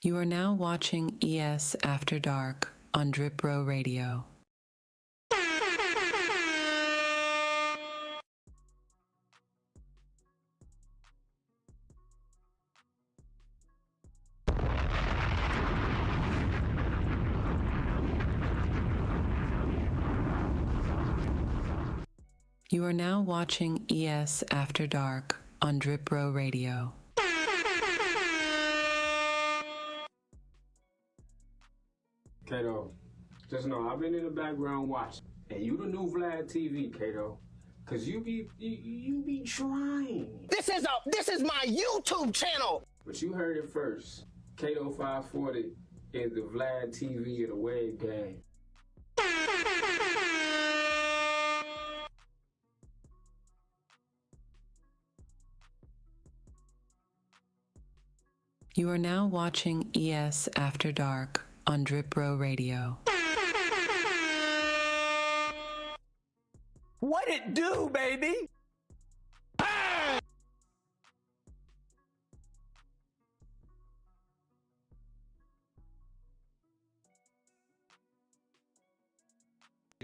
You are now watching ES After Dark on Drip Row Radio. You are now watching ES After Dark on Drip Row Radio. Kato, just know I've been in the background watching, and you the new Vlad TV, Kato, cause you be trying. This is my YouTube channel. But you heard it first. Kato 540 is the Vlad TV of the wave game. You are now watching ES After Dark on Drip Row Radio. What it do, baby?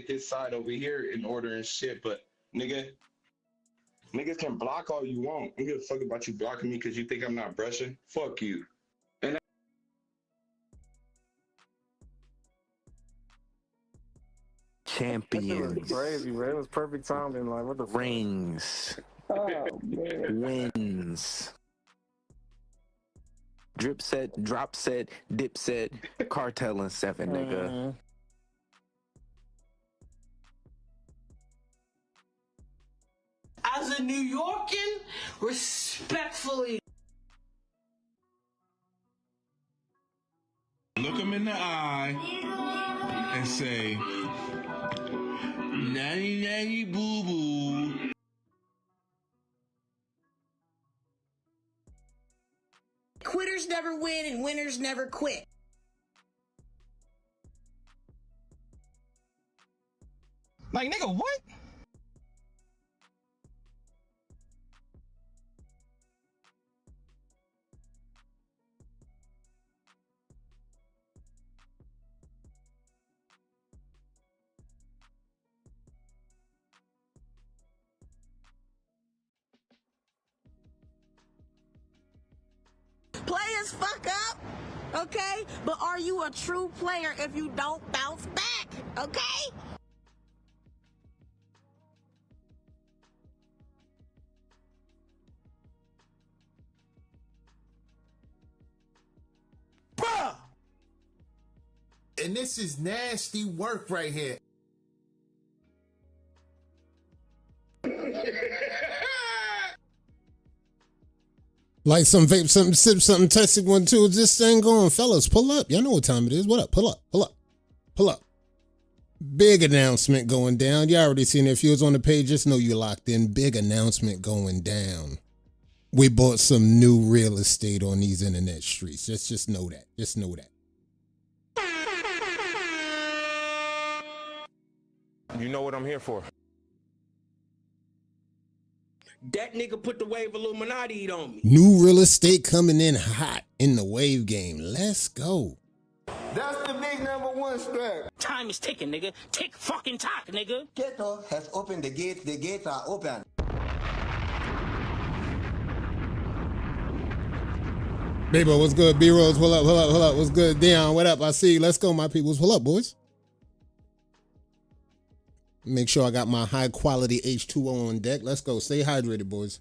This side over here in order and shit, but niggas can block all you want. I don't give a fuck about you blocking me because you think I'm not brushing. Fuck you. Champions. Crazy, man. It was perfect timing. Like, what the Rings. Oh, man. Wins. Drip set, drop set, dip set, cartel and 7, nigga. As a New Yorkan, respectfully. Look him in the eye and say, nanny nanny boo boo. Quitters never win and winners never quit. Like, nigga, what? Players fuck up, okay? But are you a true player if you don't bounce back, okay? Bruh! And this is nasty work right here. Like some vape, something sip, something testing 1, 2. Is this thing going, fellas? Pull up. Y'all know what time it is. What up? Pull up, pull up, pull up. Big announcement going down. You already seen it. If you was on the page, just know you locked in. Big announcement going down. We bought some new real estate on these internet streets. Just know that. Just know that. You know what I'm here for. That nigga put the wave Illuminati on me. New real estate coming in hot in the wave game. Let's go. That's the big #1 strap. Time is ticking, nigga. Tick fucking tock, nigga. Keto has opened the gates. The gates are open. Bebo, what's good? B-Rose, pull up, pull up, pull up. What's good? Dion, what up? I see you. Let's go, my peoples. Pull up, boys. Make sure I got my high quality H2O on deck. Let's go. Stay hydrated, boys.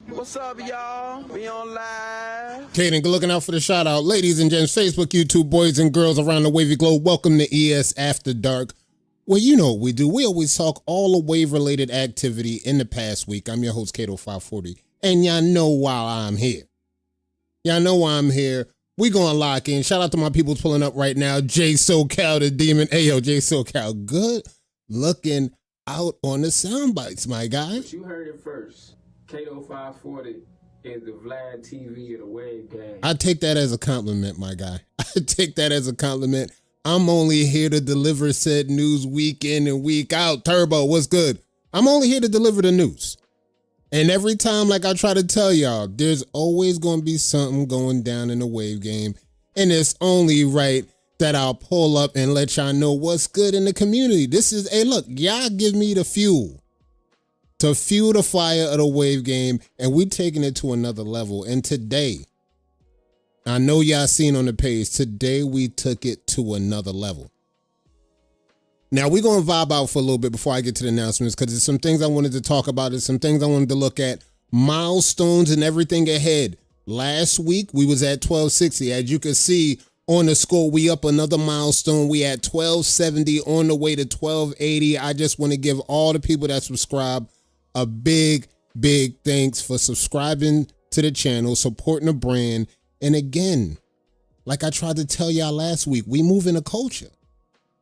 What's up, y'all? We on live. Kaden, good looking out for the shout out. Ladies and gents, Facebook, YouTube, boys and girls around the wavy globe, welcome to ES After Dark Well, you know what we do. We always talk all the wave-related activity in the past week. I'm your host, Kato540, and y'all know why I'm here. Y'all know why I'm here. We gonna lock in. Shout out to my people pulling up right now. J SoCal the Demon. Ayo, J SoCal, good looking out on the sound bites, my guy. But you heard it first. Kato 540 is the Vlad TV of the wave gang. I take that as a compliment, my guy. I take that as a compliment. I'm only here to deliver said news week in and week out. Turbo, what's good? I'm only here to deliver the news. And every time, like I try to tell y'all, there's always going to be something going down in the wave game. And it's only right that I'll pull up and let y'all know what's good in the community. This is, hey, look, y'all give me the fuel to fuel the fire of the wave game. And we taking it to another level. And today, I know y'all seen on the page, today we took it to another level. Now, we're going to vibe out for a little bit before I get to the announcements because there's some things I wanted to talk about. There's some things I wanted to look at. Milestones and everything ahead. Last week, we was at 1260. As you can see on the score, we up another milestone. We at 1270 on the way to 1280. I just want to give all the people that subscribe a big, big thanks for subscribing to the channel, supporting the brand. And again, like I tried to tell y'all last week, we move in a culture.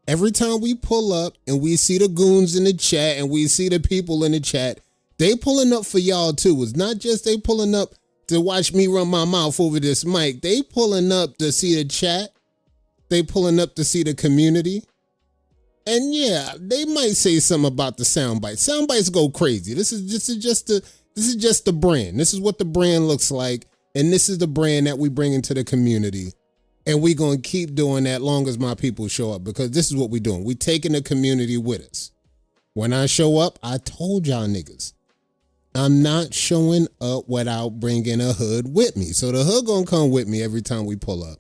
Every time we pull up and we see the goons in the chat and we see the people in the chat, they pulling up for y'all too. It's not just they pulling up to watch me run my mouth over this mic. They pulling up to see the chat. They pulling up to see the community. And yeah, they might say something about the soundbite. Soundbites go crazy. This is just the brand. This is what the brand looks like. And this is the brand that we bring into the community. And we're going to keep doing that long as my people show up because this is what we're doing. We're taking the community with us. When I show up, I told y'all niggas, I'm not showing up without bringing a hood with me. So the hood going to come with me every time we pull up.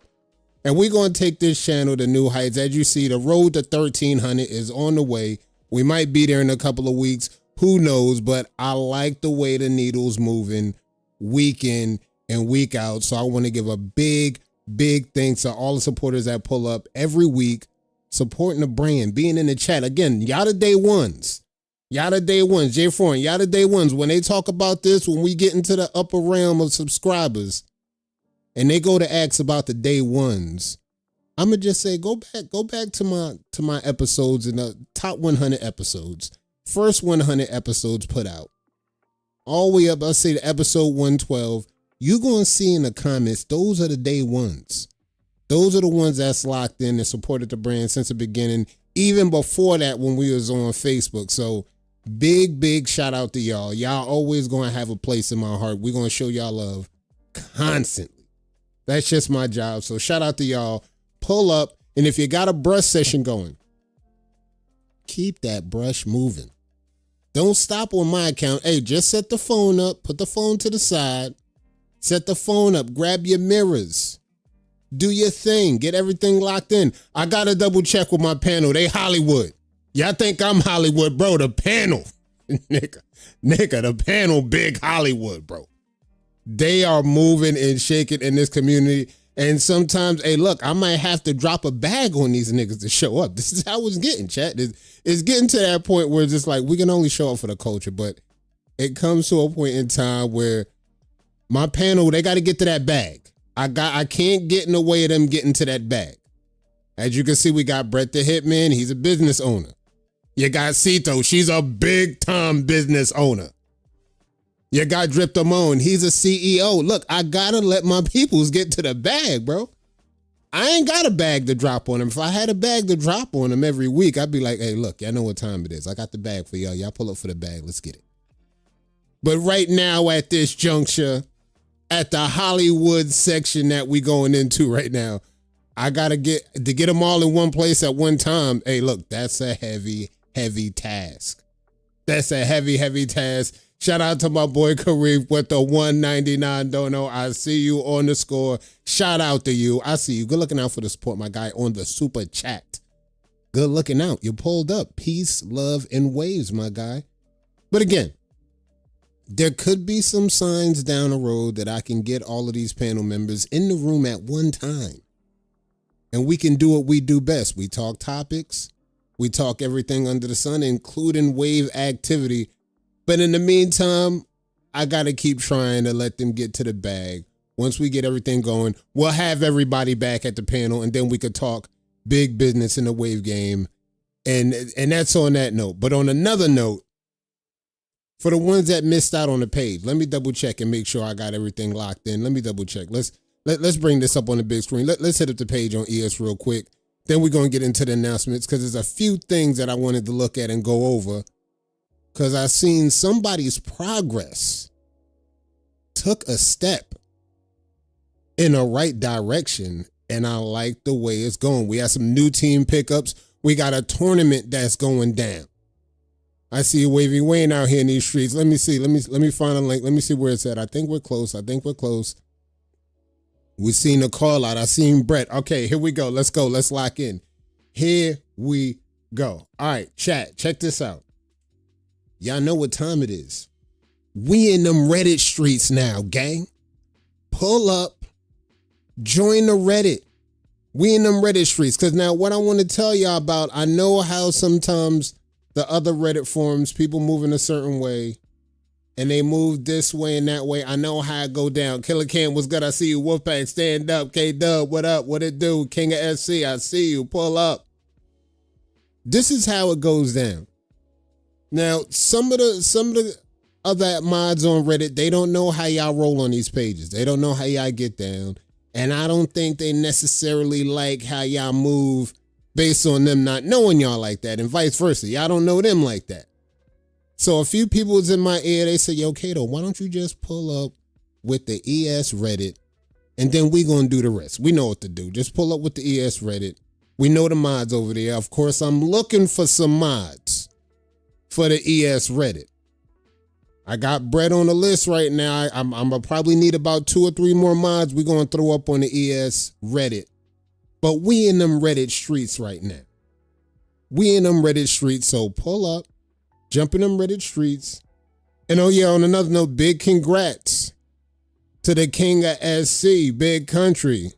And we're going to take this channel to new heights. As you see, the road to 1,300 is on the way. We might be there in a couple of weeks. Who knows? But I like the way the needle's moving week in and week out. So I want to give a big thanks to all the supporters that pull up every week, supporting the brand, being in the chat. Again, y'all the day ones. Y'all the day ones. Jay Foreign, y'all the day ones. When they talk about this, when we get into the upper realm of subscribers and they go to ask about the day ones, I'm going to just say, go back to my episodes in the top 100 episodes. First 100 episodes put out. All the way up, I'll say to episode 112. You're going to see in the comments, those are the day ones. Those are the ones that's locked in and supported the brand since the beginning, even before that when we was on Facebook. So big shout out to y'all. Y'all always going to have a place in my heart. We're going to show y'all love constantly. That's just my job. So shout out to y'all. Pull up. And if you got a brush session going, keep that brush moving. Don't stop on my account. Hey, just set the phone up. Put the phone to the side. Set the phone up, grab your mirrors, do your thing, get everything locked in. I got to double check with my panel. They Hollywood. Y'all think I'm Hollywood, bro. The panel, nigga, the panel big Hollywood, bro. They are moving and shaking in this community. And sometimes, hey, look, I might have to drop a bag on these niggas to show up. This is how it's getting, chat. It's getting to that point where it's just like, we can only show up for the culture. But it comes to a point in time where my panel, they got to get to that bag. I can't get in the way of them getting to that bag. As you can see, we got Brett the Hitman. He's a business owner. You got Cito. She's a big time business owner. You got Drip Damone. He's a CEO. Look, I got to let my peoples get to the bag, bro. I ain't got a bag to drop on them. If I had a bag to drop on them every week, I'd be like, hey, look, y'all know what time it is. I got the bag for y'all. Y'all pull up for the bag. Let's get it. But right now at this juncture, at the Hollywood section that we going into right now, I got to get them all in one place at one time. Hey, look, that's a heavy task. That's a heavy task. Shout out to my boy Kareem with the 199 dono. I see you on the score. Shout out to you. I see you. Good looking out for the support, my guy, on the super chat. Good looking out. You pulled up. Peace, love, and waves, my guy. But again, there could be some signs down the road that I can get all of these panel members in the room at one time. And we can do what we do best. We talk topics. We talk everything under the sun, including wave activity. But in the meantime, I got to keep trying to let them get to the bag. Once we get everything going, we'll have everybody back at the panel, and then we could talk big business in the wave game. And that's on that note. But on another note, for the ones that missed out on the page, let me double check and make sure I got everything locked in. Let me double check. Let's bring this up on the big screen. Let's hit up the page on ES real quick. Then we're going to get into the announcements because there's a few things that I wanted to look at and go over because I seen somebody's progress took a step in a right direction, and I like the way it's going. We have some new team pickups. We got a tournament that's going down. I see you, Wavy Wayne, out here in these streets. Let me see. Let me find a link. Let me see where it's at. I think we're close. We seen a call out. I seen Brett. Okay, here we go. Let's go. Let's lock in. Here we go. All right, chat. Check this out. Y'all know what time it is. We in them Reddit streets now, gang. Pull up. Join the Reddit. We in them Reddit streets. Because now what I want to tell y'all about, I know how sometimes the other Reddit forums, people move in a certain way, and they move this way and that way. I know how it go down. Killer Cam, what's good? I see you. Wolfpack, stand up. K-Dub, what up? What it do? King of SC, I see you. Pull up. This is how it goes down. Now, some of the other mods on Reddit, they don't know how y'all roll on these pages. They don't know how y'all get down. And I don't think they necessarily like how y'all move based on them not knowing y'all like that, and vice versa. Y'all don't know them like that. So a few people was in my ear, they say, yo, Kato, why don't you just pull up with the ES Reddit, and then we gonna do the rest. We know what to do. Just pull up with the ES Reddit. We know the mods over there. Of course, I'm looking for some mods for the ES Reddit. I got Brett on the list right now. I'm gonna probably need about 2 or 3 more mods we're gonna throw up on the ES Reddit. But we in them Reddit streets right now. We in them Reddit streets, so pull up, jump in them Reddit streets. And oh yeah, on another note, big congrats to the king of SC, Big Country.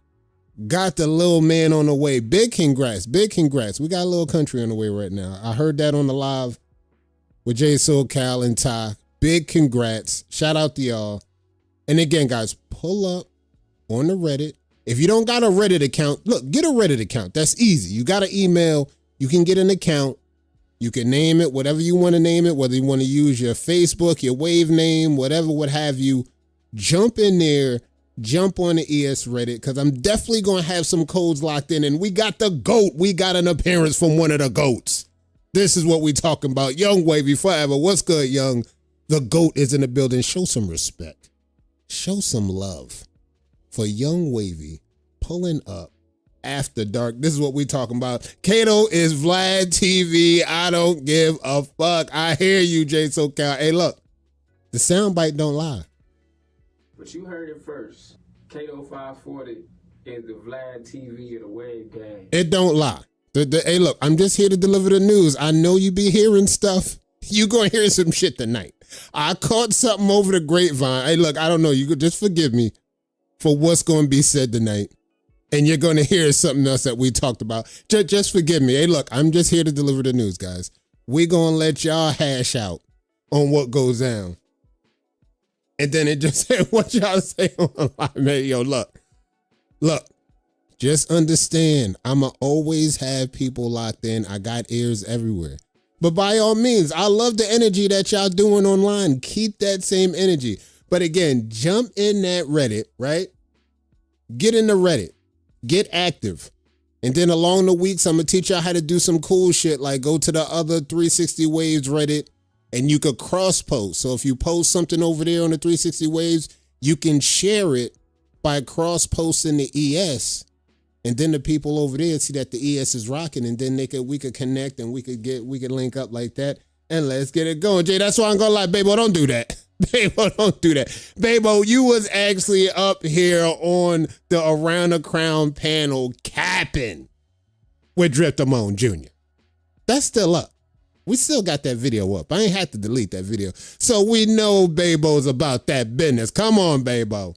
Got the little man on the way. Big congrats, big congrats. We got a little country on the way right now. I heard that on the live with J Soul, Cal, and Ty. Big congrats. Shout out to y'all. And again, guys, pull up on the Reddit. If you don't got a Reddit account, look, get a Reddit account. That's easy. You got an email. You can get an account. You can name it, whatever you want to name it, whether you want to use your Facebook, your Wave name, whatever, what have you. Jump in there. Jump on the ES Reddit, because I'm definitely going to have some codes locked in. And we got the GOAT. We got an appearance from one of the GOATs. This is what we talking about. Young Wavy forever. What's good, Young? The GOAT is in the building. Show some respect. Show some love for Young Wavy pulling up after dark. This is what we talking about. Kato is Vlad TV. I don't give a fuck. I hear you, J SoCal. Hey, look, the soundbite don't lie. But you heard it first. Kato 540 is the Vlad TV of the Wave Gang. It don't lie. Hey, look, I'm just here to deliver the news. I know you be hearing stuff. You gonna hear some shit tonight. I caught something over the grapevine. Hey, look, I don't know. You could just forgive me for what's going to be said tonight. And you're going to hear something else that we talked about. Just forgive me. Hey, look, I'm just here to deliver the news, guys. We're going to let y'all hash out on what goes down. And then it just said what y'all say on the live. Man, yo, look, just understand, I'ma always have people locked in. I got ears everywhere. But by all means, I love the energy that y'all doing online. Keep that same energy. But again, jump in that Reddit, right? Get in the Reddit. Get active. And then along the weeks, I'm going to teach y'all how to do some cool shit, like go to the other 360 Waves Reddit, and you could cross post. So if you post something over there on the 360 Waves, you can share it by cross posting the ES. And then the people over there see that the ES is rocking, and then we could connect, and we could link up like that, and let's get it going. Jay, that's why I'm gonna lie, Babo, don't do that. Babo, don't do that. Babo, you was actually up here on the Around the Crown panel capping with Drip Damone Jr. That's still up. We still got that video up. I ain't had to delete that video. So we know Babo's about that business. Come on, Babo.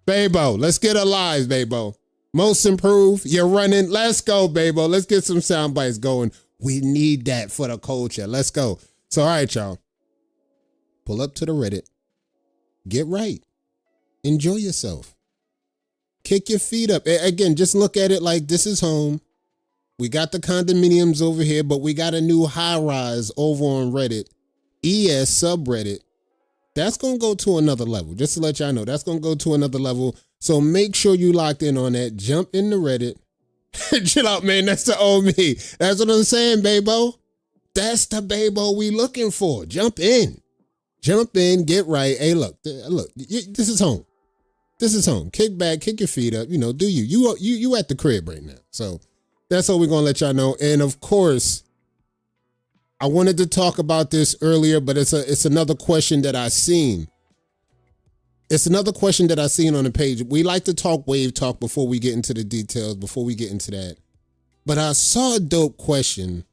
Babo, let's get our lives, Babo. Most improved, you're running. Let's go, Babo. Let's get some sound bites going. We need that for the culture. Let's go. So, all right, y'all. Pull up to the Reddit. Get right. Enjoy yourself. Kick your feet up. Again, just look at it like this is home. We got the condominiums over here, but we got a new high rise over on Reddit. ES subreddit. That's going to go to another level. Just to let y'all know, that's going to go to another level. So make sure you locked in on that. Jump in the Reddit. Chill out, man. That's the old me. That's what I'm saying, Babo. That's the Babo we looking for. Jump in. Jump in, get right. Hey, look, this is home. This is home. Kick back, kick your feet up. You know, do you. You at the crib right now. So that's all we're going to let y'all know. And of course, I wanted to talk about this earlier, but it's another question that I seen. It's another question that I seen on the page. We like to talk wave talk before we get into the details, before we get into that. But I saw a dope question,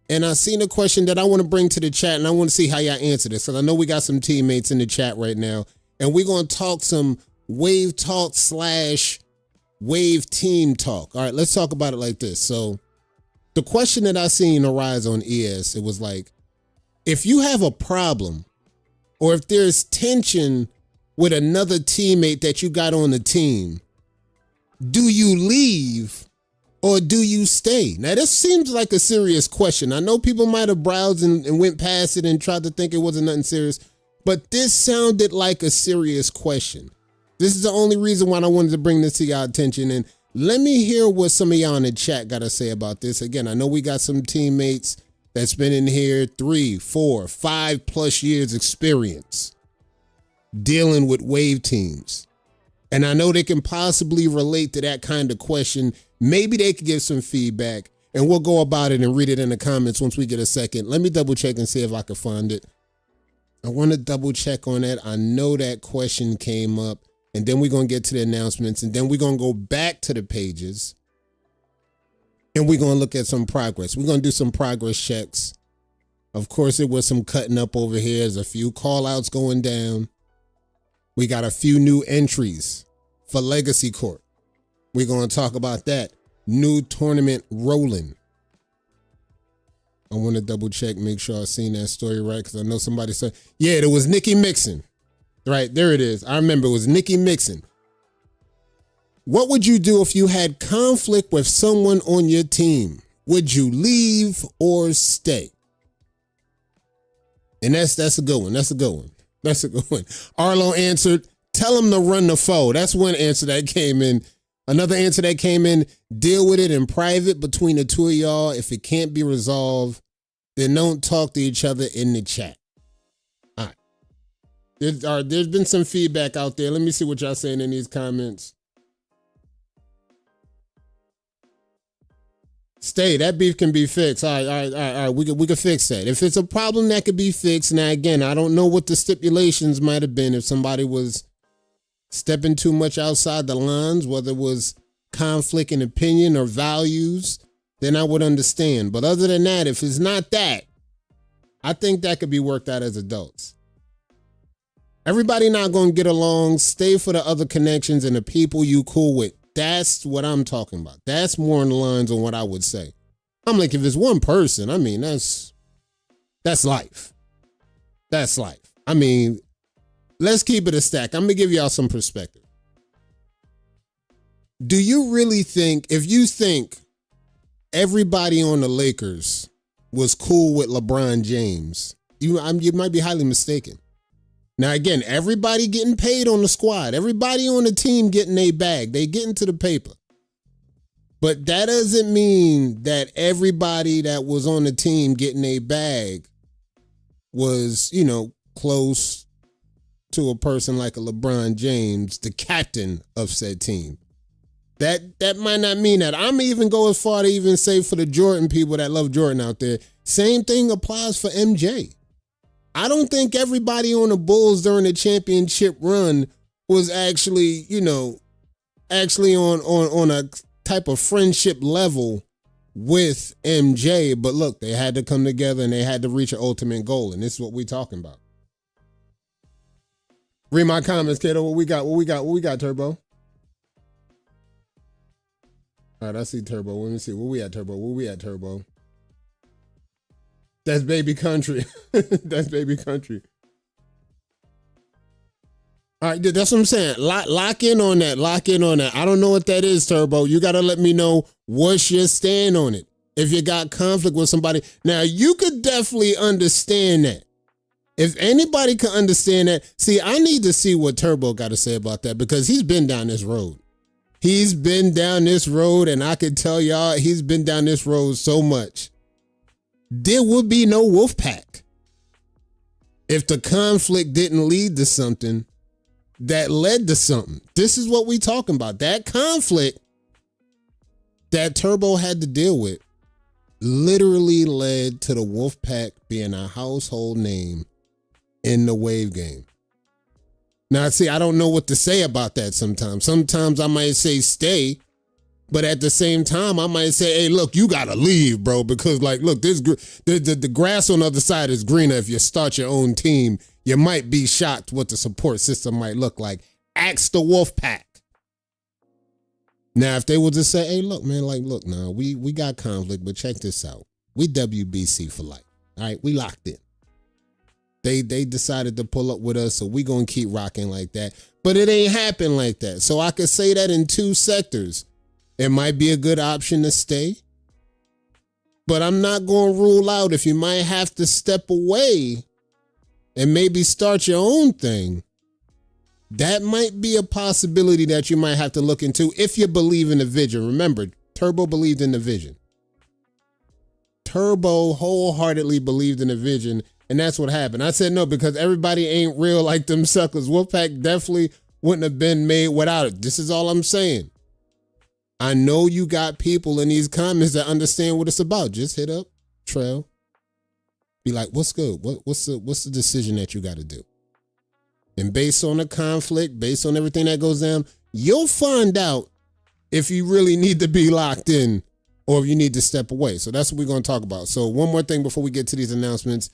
and I seen a question that I want to bring to the chat, and I want to see how y'all answer this. So I know we got some teammates in the chat right now, and we're going to talk some wave talk / wave team talk. All right, let's talk about it like this. So the question that I seen arise on ES, it was like, if you have a problem or if there's tension with another teammate that you got on the team, do you leave or do you stay? Now, this seems like a serious question. I know people might have browsed and went past it and tried to think it wasn't nothing serious, but this sounded like a serious question. This is the only reason why I wanted to bring this to y'all attention. And let me hear what some of y'all in the chat got to say about this. Again, I know we got some teammates that's been in here 3, 4, 5+ years experience dealing with wave teams. And I know they can possibly relate to that kind of question. Maybe they could give some feedback, and we'll go about it and read it in the comments once we get a second. Let me double check and see if I can find it. I want to double check on that. I know that question came up, and then we're going to get to the announcements, and then we're going to go back to the pages, and we're going to look at some progress. We're going to do some progress checks. Of course, there was some cutting up over here. There's a few call outs going down. We got a few new entries for Legacy Court. We're going to talk about that. New tournament rolling. I want to double check, make sure I've seen that story right, because I know somebody said, yeah, it was Nikki Mixon. Right, there it is. I remember it was Nikki Mixon. What would you do if you had conflict with someone on your team? Would you leave or stay? And that's a good one. That's a good one. That's a good one. Arlo answered, tell him to run the foe. That's one answer that came in. Another answer that came in, deal with it in private between the two of y'all. If it can't be resolved, then don't talk to each other in the chat. All right. There's been some feedback out there. Let me see what y'all saying in these comments. Stay. That beef can be fixed. All right. We can fix that. If it's a problem that could be fixed. Now, again, I don't know what the stipulations might have been if somebody was stepping too much outside the lines, whether it was conflict in opinion or values, then I would understand. But other than that, if it's not that, I think that could be worked out as adults. Everybody not going to get along. Stay for the other connections and the people you cool with. That's what I'm talking about. That's more in the lines on what I would say. I'm like, if it's one person, I mean, that's life. That's life. I mean, let's keep it a stack. I'm going to give y'all some perspective. Do you really think, if you think everybody on the Lakers was cool with LeBron James, you might be highly mistaken. Now, again, everybody getting paid on the squad. Everybody on the team getting a bag. They getting to the paper. But that doesn't mean that everybody that was on the team getting a bag was, close to a person like a LeBron James, the captain of said team. That might not mean that. I'm even go as far to even say for the Jordan people that love Jordan out there, same thing applies for MJ. I don't think everybody on the Bulls during the championship run was actually, on a type of friendship level with MJ. But look, they had to come together and they had to reach an ultimate goal. And this is what we're talking about. Read my comments, kiddo. What we got, Turbo? All right, I see Turbo. Let me see. Where we at, Turbo? That's baby country. That's baby country. All right, that's what I'm saying. Lock in on that. Lock in on that. I don't know what that is, Turbo. You got to let me know what's your stand on it. If you got conflict with somebody. Now, you could definitely understand that. If anybody can understand that. See, I need to see what Turbo got to say about that because he's been down this road. He's been down this road, and I can tell y'all he's been down this road so much. There would be no wolf pack if the conflict didn't lead to something that led to something. This is what we talking about. That conflict that Turbo had to deal with literally led to the wolf pack being a household name in the wave game. Now, see, I don't know what to say about that sometimes. Sometimes I might say stay, but at the same time, I might say, hey, look, you got to leave, bro, because, like, look, the grass on the other side is greener if you start your own team. You might be shocked what the support system might look like. Ask the wolf pack. Now, if they would just say, hey, look, man, like, look, now, we got conflict, but check this out. We WBC for life, all right? We locked in. They decided to pull up with us, so we going to keep rocking like that. But it ain't happen like that. So I could say that in two sectors. It might be a good option to stay. But I'm not going to rule out if you might have to step away and maybe start your own thing. That might be a possibility that you might have to look into if you believe in the vision. Remember, Turbo believed in the vision. Turbo wholeheartedly believed in the vision. And that's what happened. I said no because everybody ain't real like them suckers. Wolfpack definitely wouldn't have been made without it. This is all I'm saying. I know you got people in these comments that understand what it's about. Just hit up Trail. Be like, what's good? What's the decision that you got to do? And based on the conflict, based on everything that goes down, you'll find out if you really need to be locked in or if you need to step away. So that's what we're going to talk about. So one more thing before we get to these announcements.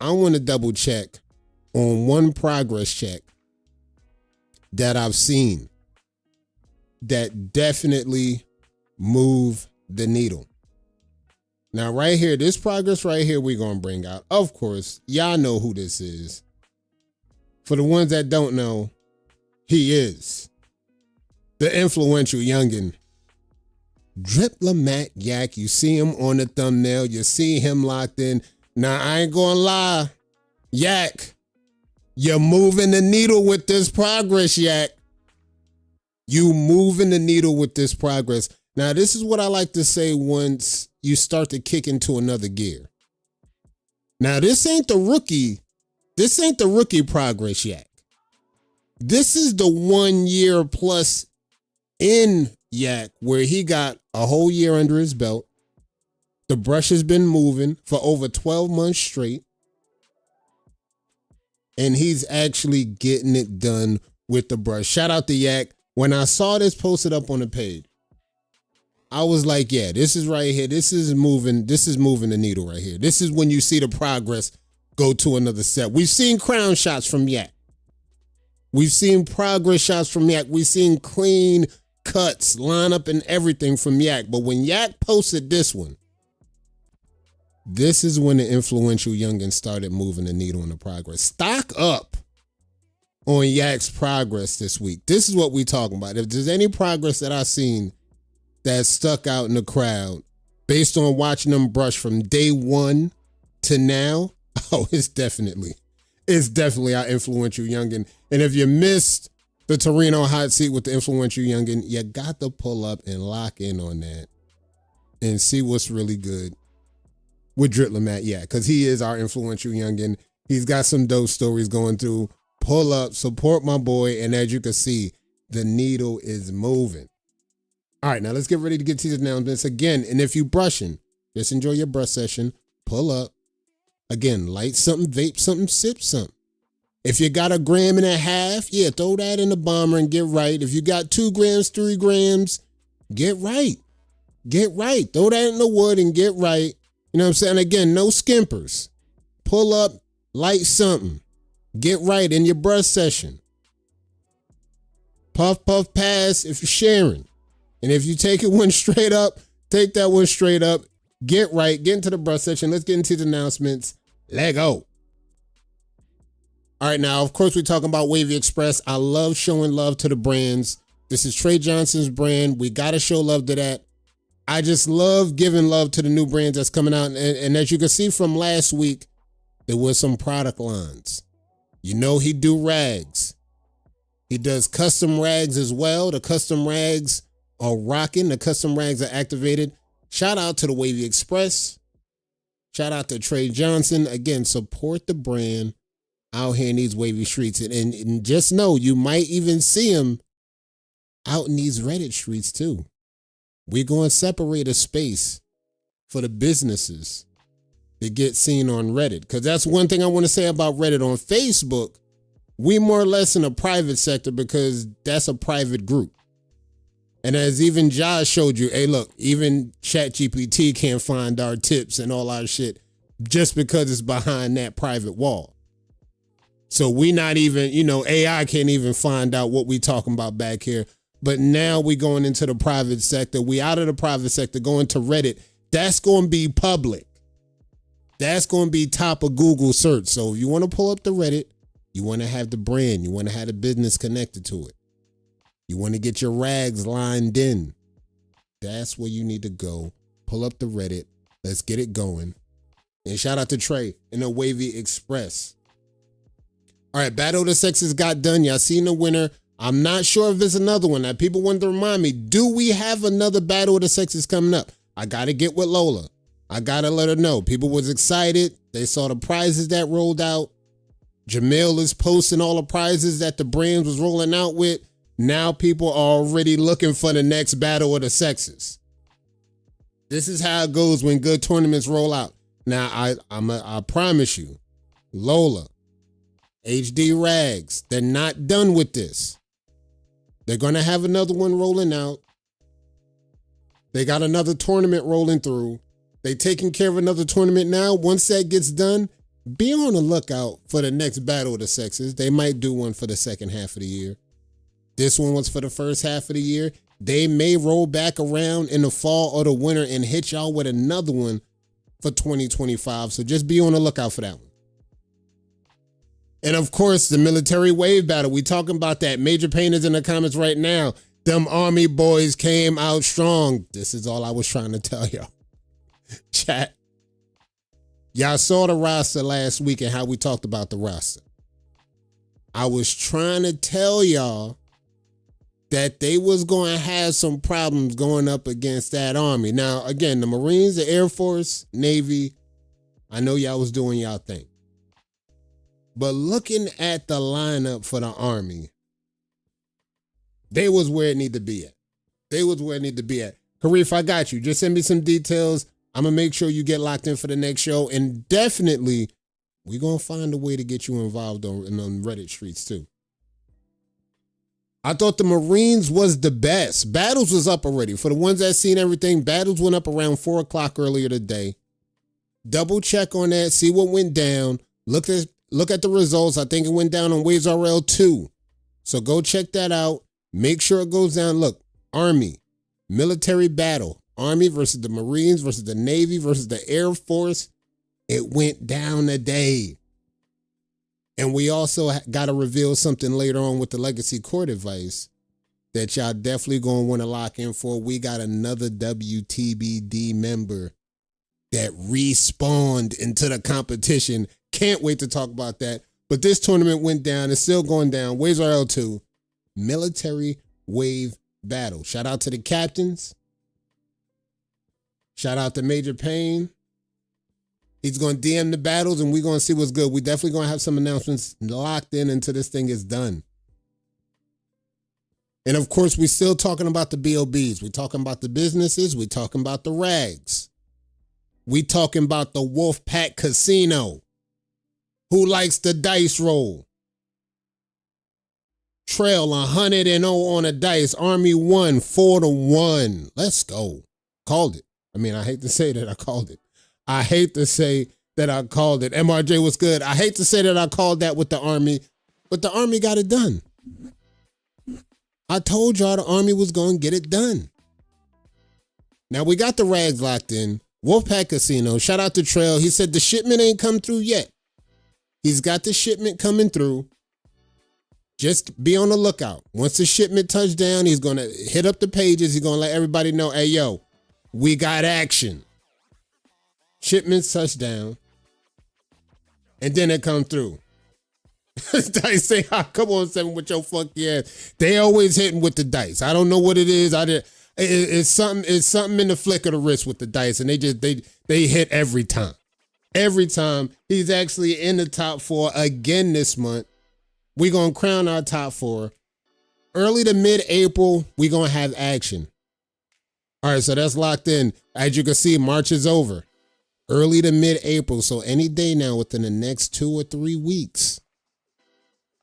I want to double check on one progress check that I've seen that definitely move the needle. Now, right here, this progress right here we're going to bring out. Of course, y'all know who this is. For the ones that don't know, he is the influential youngin'. Drip Lamat Yak. You see him on the thumbnail. You see him locked in. Now, I ain't gonna lie, Yak, you're moving the needle with this progress, Yak. You moving the needle with this progress. Now, this is what I like to say once you start to kick into another gear. Now, this ain't the rookie progress, Yak. This is the 1 year plus in Yak where he got a whole year under his belt. The brush has been moving for over 12 months straight. And he's actually getting it done with the brush. Shout out to Yak. When I saw this posted up on the page, I was like, yeah, this is right here. This is moving the needle right here. This is when you see the progress go to another step. We've seen crown shots from Yak. We've seen progress shots from Yak. We've seen clean cuts, lineup, and everything from Yak. But when Yak posted this one, this is when the influential youngin started moving the needle in the progress. Stock up on Yak's progress this week. This is what we talking about. If there's any progress that I've seen that stuck out in the crowd based on watching them brush from day one to now, oh, it's definitely our influential youngin. And if you missed the Torino hot seat with the influential youngin, you got to pull up and lock in on that and see what's really good with Drip Lamat, yeah, because he is our influential youngin. He's got some dope stories going through. Pull up, support my boy, and as you can see, the needle is moving. All right, now let's get ready to get to these announcements again. And if you brushing, just enjoy your brush session. Pull up. Again, light something, vape something, sip something. If you got 1.5 grams, yeah, throw that in the bomber and get right. If you got 2 grams, 3 grams, get right. Get right. Throw that in the wood and get right. You know what I'm saying? Again, no skimpers. Pull up, light something. Get right in your brush session. Puff, puff, pass if you're sharing. And if you take it one straight up, take that one straight up. Get right, get into the brush section. Let's get into the announcements. Let go. All right, now, of course, we're talking about Wavy Express. I love showing love to the brands. This is Trey Johnson's brand. We got to show love to that. I just love giving love to the new brands that's coming out. And as you can see from last week, there was some product lines. You know he do rags. He does custom rags as well. The custom rags are rocking. The custom rags are activated. Shout out to the Wavy Express. Shout out to Trey Johnson. Again, support the brand out here in these wavy streets. And just know, you might even see him out in these Reddit streets too. We're going to separate a space for the businesses that get seen on Reddit. Because that's one thing I want to say about Reddit. On Facebook, we more or less in a private sector because that's a private group. And as even Josh showed you, hey, look, even ChatGPT can't find our tips and all our shit just because it's behind that private wall. So we not even, AI can't even find out what we talking about back here. But now we going into the private sector. We out of the private sector, going to Reddit. That's going to be public. That's going to be top of Google search. So if you want to pull up the Reddit, you want to have the brand, you want to have the business connected to it. You want to get your rags lined in. That's where you need to go. Pull up the Reddit. Let's get it going. And shout out to Trey and the Wavy Express. All right, Battle of the Sexes got done. Y'all seen the winner. I'm not sure if there's another one. Now, people want to remind me, do we have another Battle of the Sexes coming up? I got to get with Lola. I got to let her know. People was excited. They saw the prizes that rolled out. Jamil is posting all the prizes that the brands was rolling out with. Now people are already looking for the next Battle of the Sexes. This is how it goes when good tournaments roll out. Now, I promise you, Lola, HD Rags, they're not done with this. They're going to have another one rolling out. They got another tournament rolling through. They taking care of another tournament now. Once that gets done, be on the lookout for the next Battle of the Sexes. They might do one for the second half of the year. This one was for the first half of the year. They may roll back around in the fall or the winter and hit y'all with another one for 2025. So just be on the lookout for that one. And of course, the military wave battle. We talking about that. Major Painters in the comments right now. Them Army boys came out strong. This is all I was trying to tell y'all. Chat. Y'all saw the roster last week and how we talked about the roster. I was trying to tell y'all that they was going to have some problems going up against that Army. Now, again, the Marines, the Air Force, Navy, I know y'all was doing y'all thing. But looking at the lineup for the Army, they was where it need to be at. They was where it need to be at. Harif, I got you. Just send me some details. I'm going to make sure you get locked in for the next show. And definitely, we're going to find a way to get you involved on Reddit streets too. I thought the Marines was the best. Battles was up already. For the ones that seen everything, Battles went up around 4 o'clock earlier today. Double check on that. See what went down. Look at the results. I think it went down on Waves RL 2. So go check that out. Make sure it goes down. Look, Army, military battle. Army versus the Marines versus the Navy versus the Air Force. It went down today. And we also got to reveal something later on with the Legacy Court advice that y'all definitely going to want to lock in for. We got another WTBD member that respawned into the competition. Can't wait to talk about that. But this tournament went down. It's still going down. Waves RL2, military wave battle. Shout out to the captains. Shout out to Major Payne. He's going to DM the battles, and we're going to see what's good. We definitely going to have some announcements locked in until this thing is done. And, of course, we're still talking about the BOBs. We're talking about the businesses. We're talking about the rags. We're talking about the Wolfpack Casino. Who likes the dice roll? Trail 100-0 on a dice. Army won 4-1. Let's go. Called it. I mean, I hate to say that I called it. I hate to say that I called it. MRJ was good. I hate to say that I called that with the Army, but the Army got it done. I told y'all the Army was going to get it done. Now we got the rags locked in. Wolfpack Casino, shout out to Trail. He said the shipment ain't come through yet. He's got the shipment coming through. Just be on the lookout. Once the shipment touches down, he's going to hit up the pages. He's going to let everybody know, hey, yo, we got action. Shipments touch down. And then it come through. Dice say, come on, 7 with your funky ass. They always hitting with the dice. I don't know what it is. It's something in the flick of the wrist with the dice, and they hit every time. Every time. He's actually in the top 4 again this month. We're going to crown our top 4. Early to mid-April, we're going to have action. All right, so that's locked in. As you can see, March is over. Early to mid-April, so any day now within the next 2 or 3 weeks,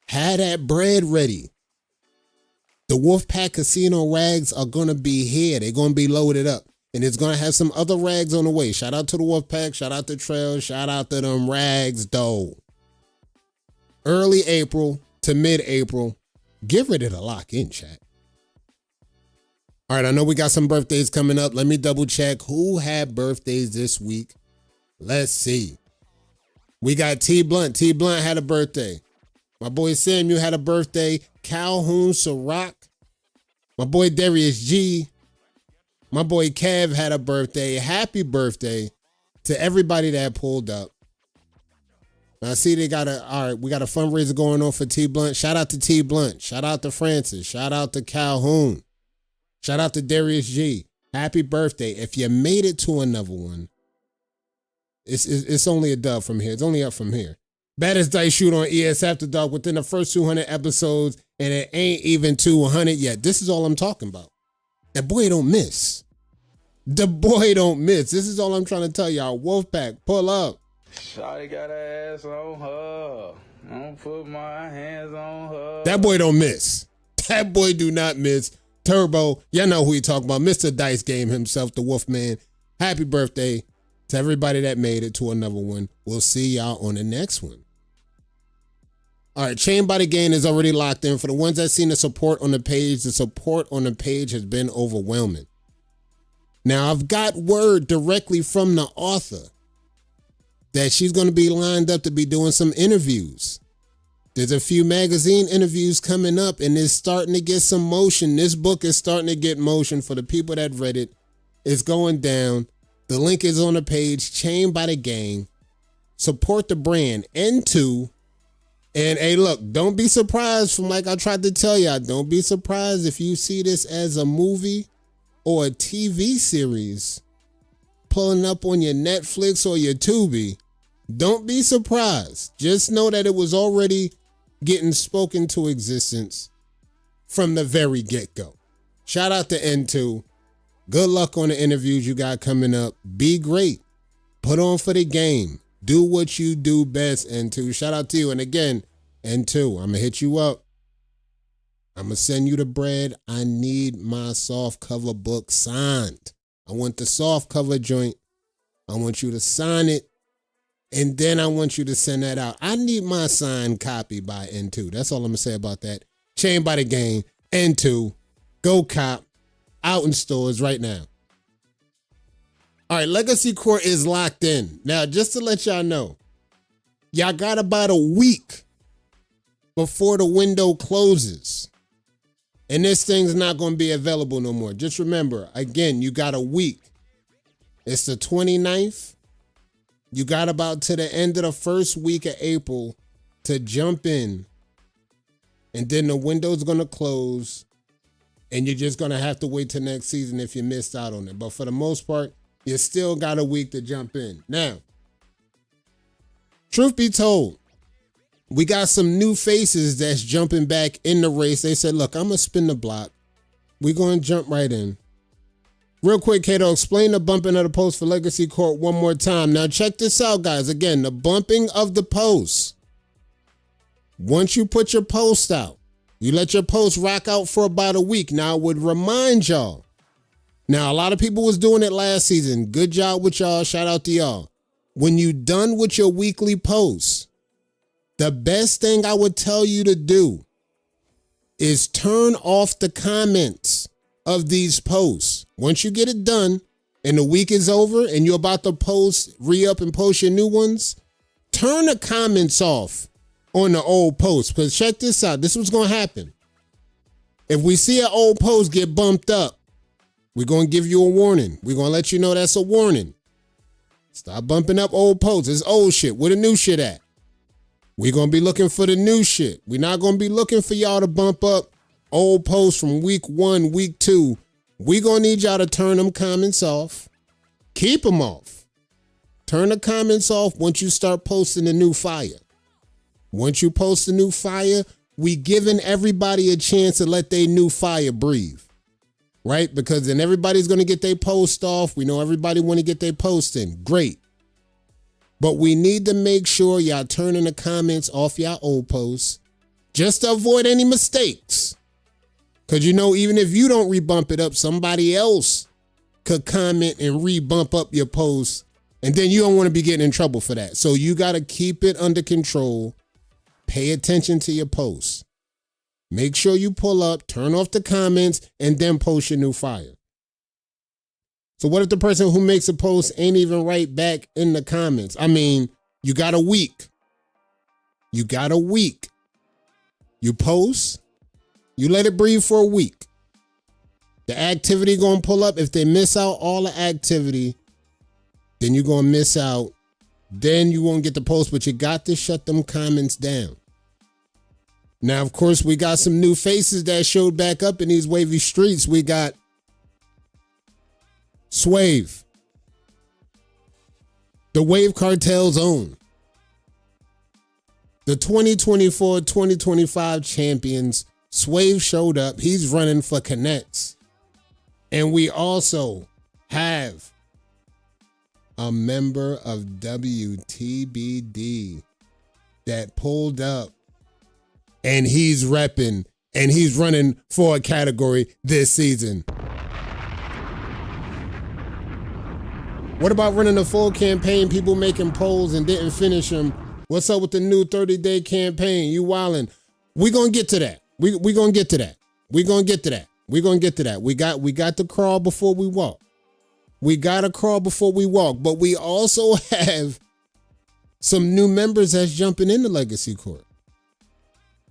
have that bread ready. The Wolfpack Casino rags are going to be here. They're going to be loaded up. And it's going to have some other rags on the way. Shout out to the Wolfpack. Shout out to Trail. Shout out to them rags, though. Early April to mid-April. Get ready to lock in, chat. All right, I know we got some birthdays coming up. Let me double check who had birthdays this week. Let's see. We got T Blunt. T Blunt had a birthday. My boy Samuel had a birthday. Calhoun Ciroc. My boy Darius G. My boy Kev had a birthday. Happy birthday to everybody that pulled up. I see we got a fundraiser going on for T Blunt. Shout out to T Blunt. Shout out to Francis. Shout out to Calhoun. Shout out to Darius G. Happy birthday. If you made it to another one, it's only a dub from here. It's only up from here. Baddest Dice Shoot on ES After Dark within the first 200 episodes, and it ain't even 200 yet. This is all I'm talking about. That boy don't miss. The boy don't miss. This is all I'm trying to tell y'all. Wolfpack, pull up. Shawty got her ass on her. Don't put my hands on her. That boy don't miss. That boy do not miss. Turbo, y'all know who he talking about. Mr. Dice Game himself, the Wolfman. Happy birthday to everybody that made it to another one. We'll see y'all on the next one. All right, Chain by the Game is already locked in. For the ones that seen the support on the page has been overwhelming. Now, I've got word directly from the author that she's going to be lined up to be doing some interviews. There's a few magazine interviews coming up, and it's starting to get some motion. This book is starting to get motion for the people that read it. It's going down. The link is on the page, Chain by the Gang. Support the brand. N2. And hey, look, don't be surprised from like I tried to tell y'all. Don't be surprised if you see this as a movie or a TV series pulling up on your Netflix or your Tubi. Don't be surprised. Just know that it was already getting spoken to existence from the very get-go. Shout out to N2. Good luck on the interviews you got coming up. Be great. Put on for the game. Do what you do best, N2. Shout out to you. And again, N2, I'm going to hit you up. I'm going to send you the bread. I need my soft cover book signed. I want the soft cover joint. I want you to sign it. And then I want you to send that out. I need my signed copy by N2. That's all I'm going to say about that. Chain by the Game, N2, go cop, out in stores right now. All right, Legacy Court is locked in. Now, just to let y'all know, y'all got about a week before the window closes. And this thing's not going to be available no more. Just remember, again, you got a week. It's the 29th. You got about to the end of the first week of April to jump in. And then the window's going to close. And you're just going to have to wait till next season if you missed out on it. But for the most part, you still got a week to jump in. Now, truth be told, we got some new faces that's jumping back in the race. They said, look, I'm going to spin the block. We're going to jump right in. Real quick, Kato, explain the bumping of the post for Legacy Court one more time. Now, check this out, guys. Again, the bumping of the post. Once you put your post out, you let your post rock out for about a week. Now, I would remind y'all. Now, a lot of people was doing it last season. Good job with y'all. Shout out to y'all. When you done with your weekly posts, the best thing I would tell you to do is turn off the comments of these posts. Once you get it done and the week is over and you're about to re-up and post your new ones, turn the comments off on the old post. Because check this out. This is what's going to happen. If we see an old post get bumped up, we're going to give you a warning. We're going to let you know that's a warning. Stop bumping up old posts. It's old shit. Where the new shit at? We're going to be looking for the new shit. We're not going to be looking for y'all to bump up old posts from week 1, week 2. We're going to need y'all to turn them comments off. Keep them off. Turn the comments off once you start posting the new fire. Once you post the new fire, we giving everybody a chance to let their new fire breathe. Right? Because then everybody's going to get their post off. We know everybody want to get their post in. Great. But we need to make sure y'all turning the comments off y'all old posts just to avoid any mistakes. Because you know, even if you don't rebump it up, somebody else could comment and rebump up your post. And then you don't want to be getting in trouble for that. So you got to keep it under control. Pay attention to your posts. Make sure you pull up, turn off the comments, and then post your new fire. So what if the person who makes a post ain't even right back in the comments? I mean, you got a week. You got a week. You post, you let it breathe for a week. The activity gonna pull up. If they miss out all the activity, then you're gonna miss out. Then you won't get the post, but you got to shut them comments down. Now, of course, we got some new faces that showed back up in these wavy streets. We got Swave, the Wave Cartel's own. The 2024-2025 champions, Swave showed up. He's running for Connects. And we also have a member of WTBD that pulled up, and he's repping, and he's running for a category this season. What about running a full campaign, people making polls and didn't finish them? What's up with the new 30-day campaign? You wildin'. We gonna get to that. We gonna get to that. We gonna get to that. We gonna get to that. We got to crawl before we walk. We gotta crawl before we walk. But we also have some new members that's jumping into Legacy Court.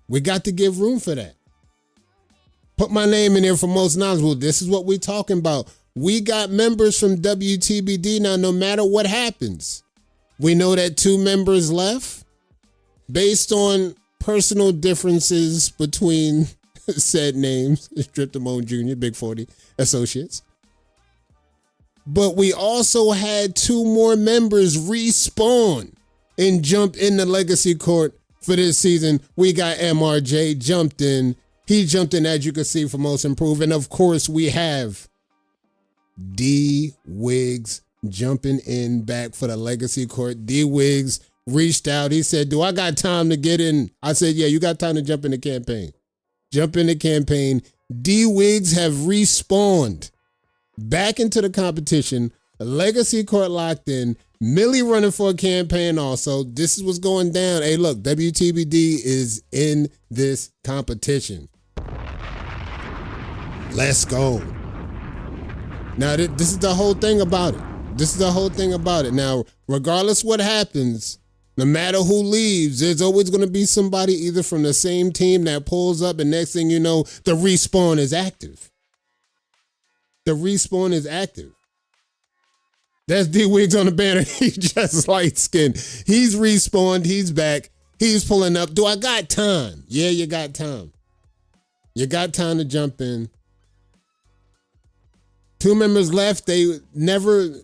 We got to give room for that. Put my name in there for most knowledgeable. This is what we're talking about. We got members from WTBD now, no matter what happens. We know that 2 members left based on personal differences between said names, Strip Damone Jr., Big 40 Associates. But we also had 2 more members respawn and jump into Legacy Court for this season. We got MRJ jumped in. He jumped in, as you can see, for Most Improved. And of course, we have D Wiggs jumping in back for the Legacy Court. D Wiggs reached out. He said, do I got time to get in? I said, yeah, you got time to jump in the campaign. Jump in the campaign. D Wiggs have respawned back into the competition. Legacy Court locked in. Millie running for a campaign also. This is what's going down. Hey, look, WTBD is in this competition. Let's go. Now, this is the whole thing about it. This is the whole thing about it. Now, regardless what happens, no matter who leaves, there's always going to be somebody either from the same team that pulls up, and next thing you know, the respawn is active. The respawn is active. That's D-Wiggs on the banner. He's just light-skinned. He's respawned. He's back. He's pulling up. Do I got time? Yeah, you got time. You got time to jump in. 2 members left. They never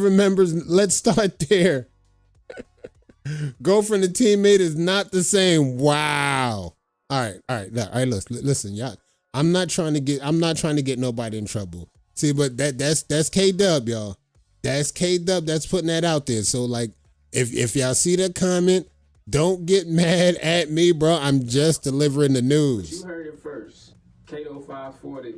members. Let's start there. Girlfriend and teammate is not the same. Wow. All right. Listen, y'all. I'm not trying to get nobody in trouble. See, but that's K-Dub, y'all. That's K-Dub that's putting that out there. So, like, if y'all see that comment, don't get mad at me, bro. I'm just delivering the news. You heard it first. KO 540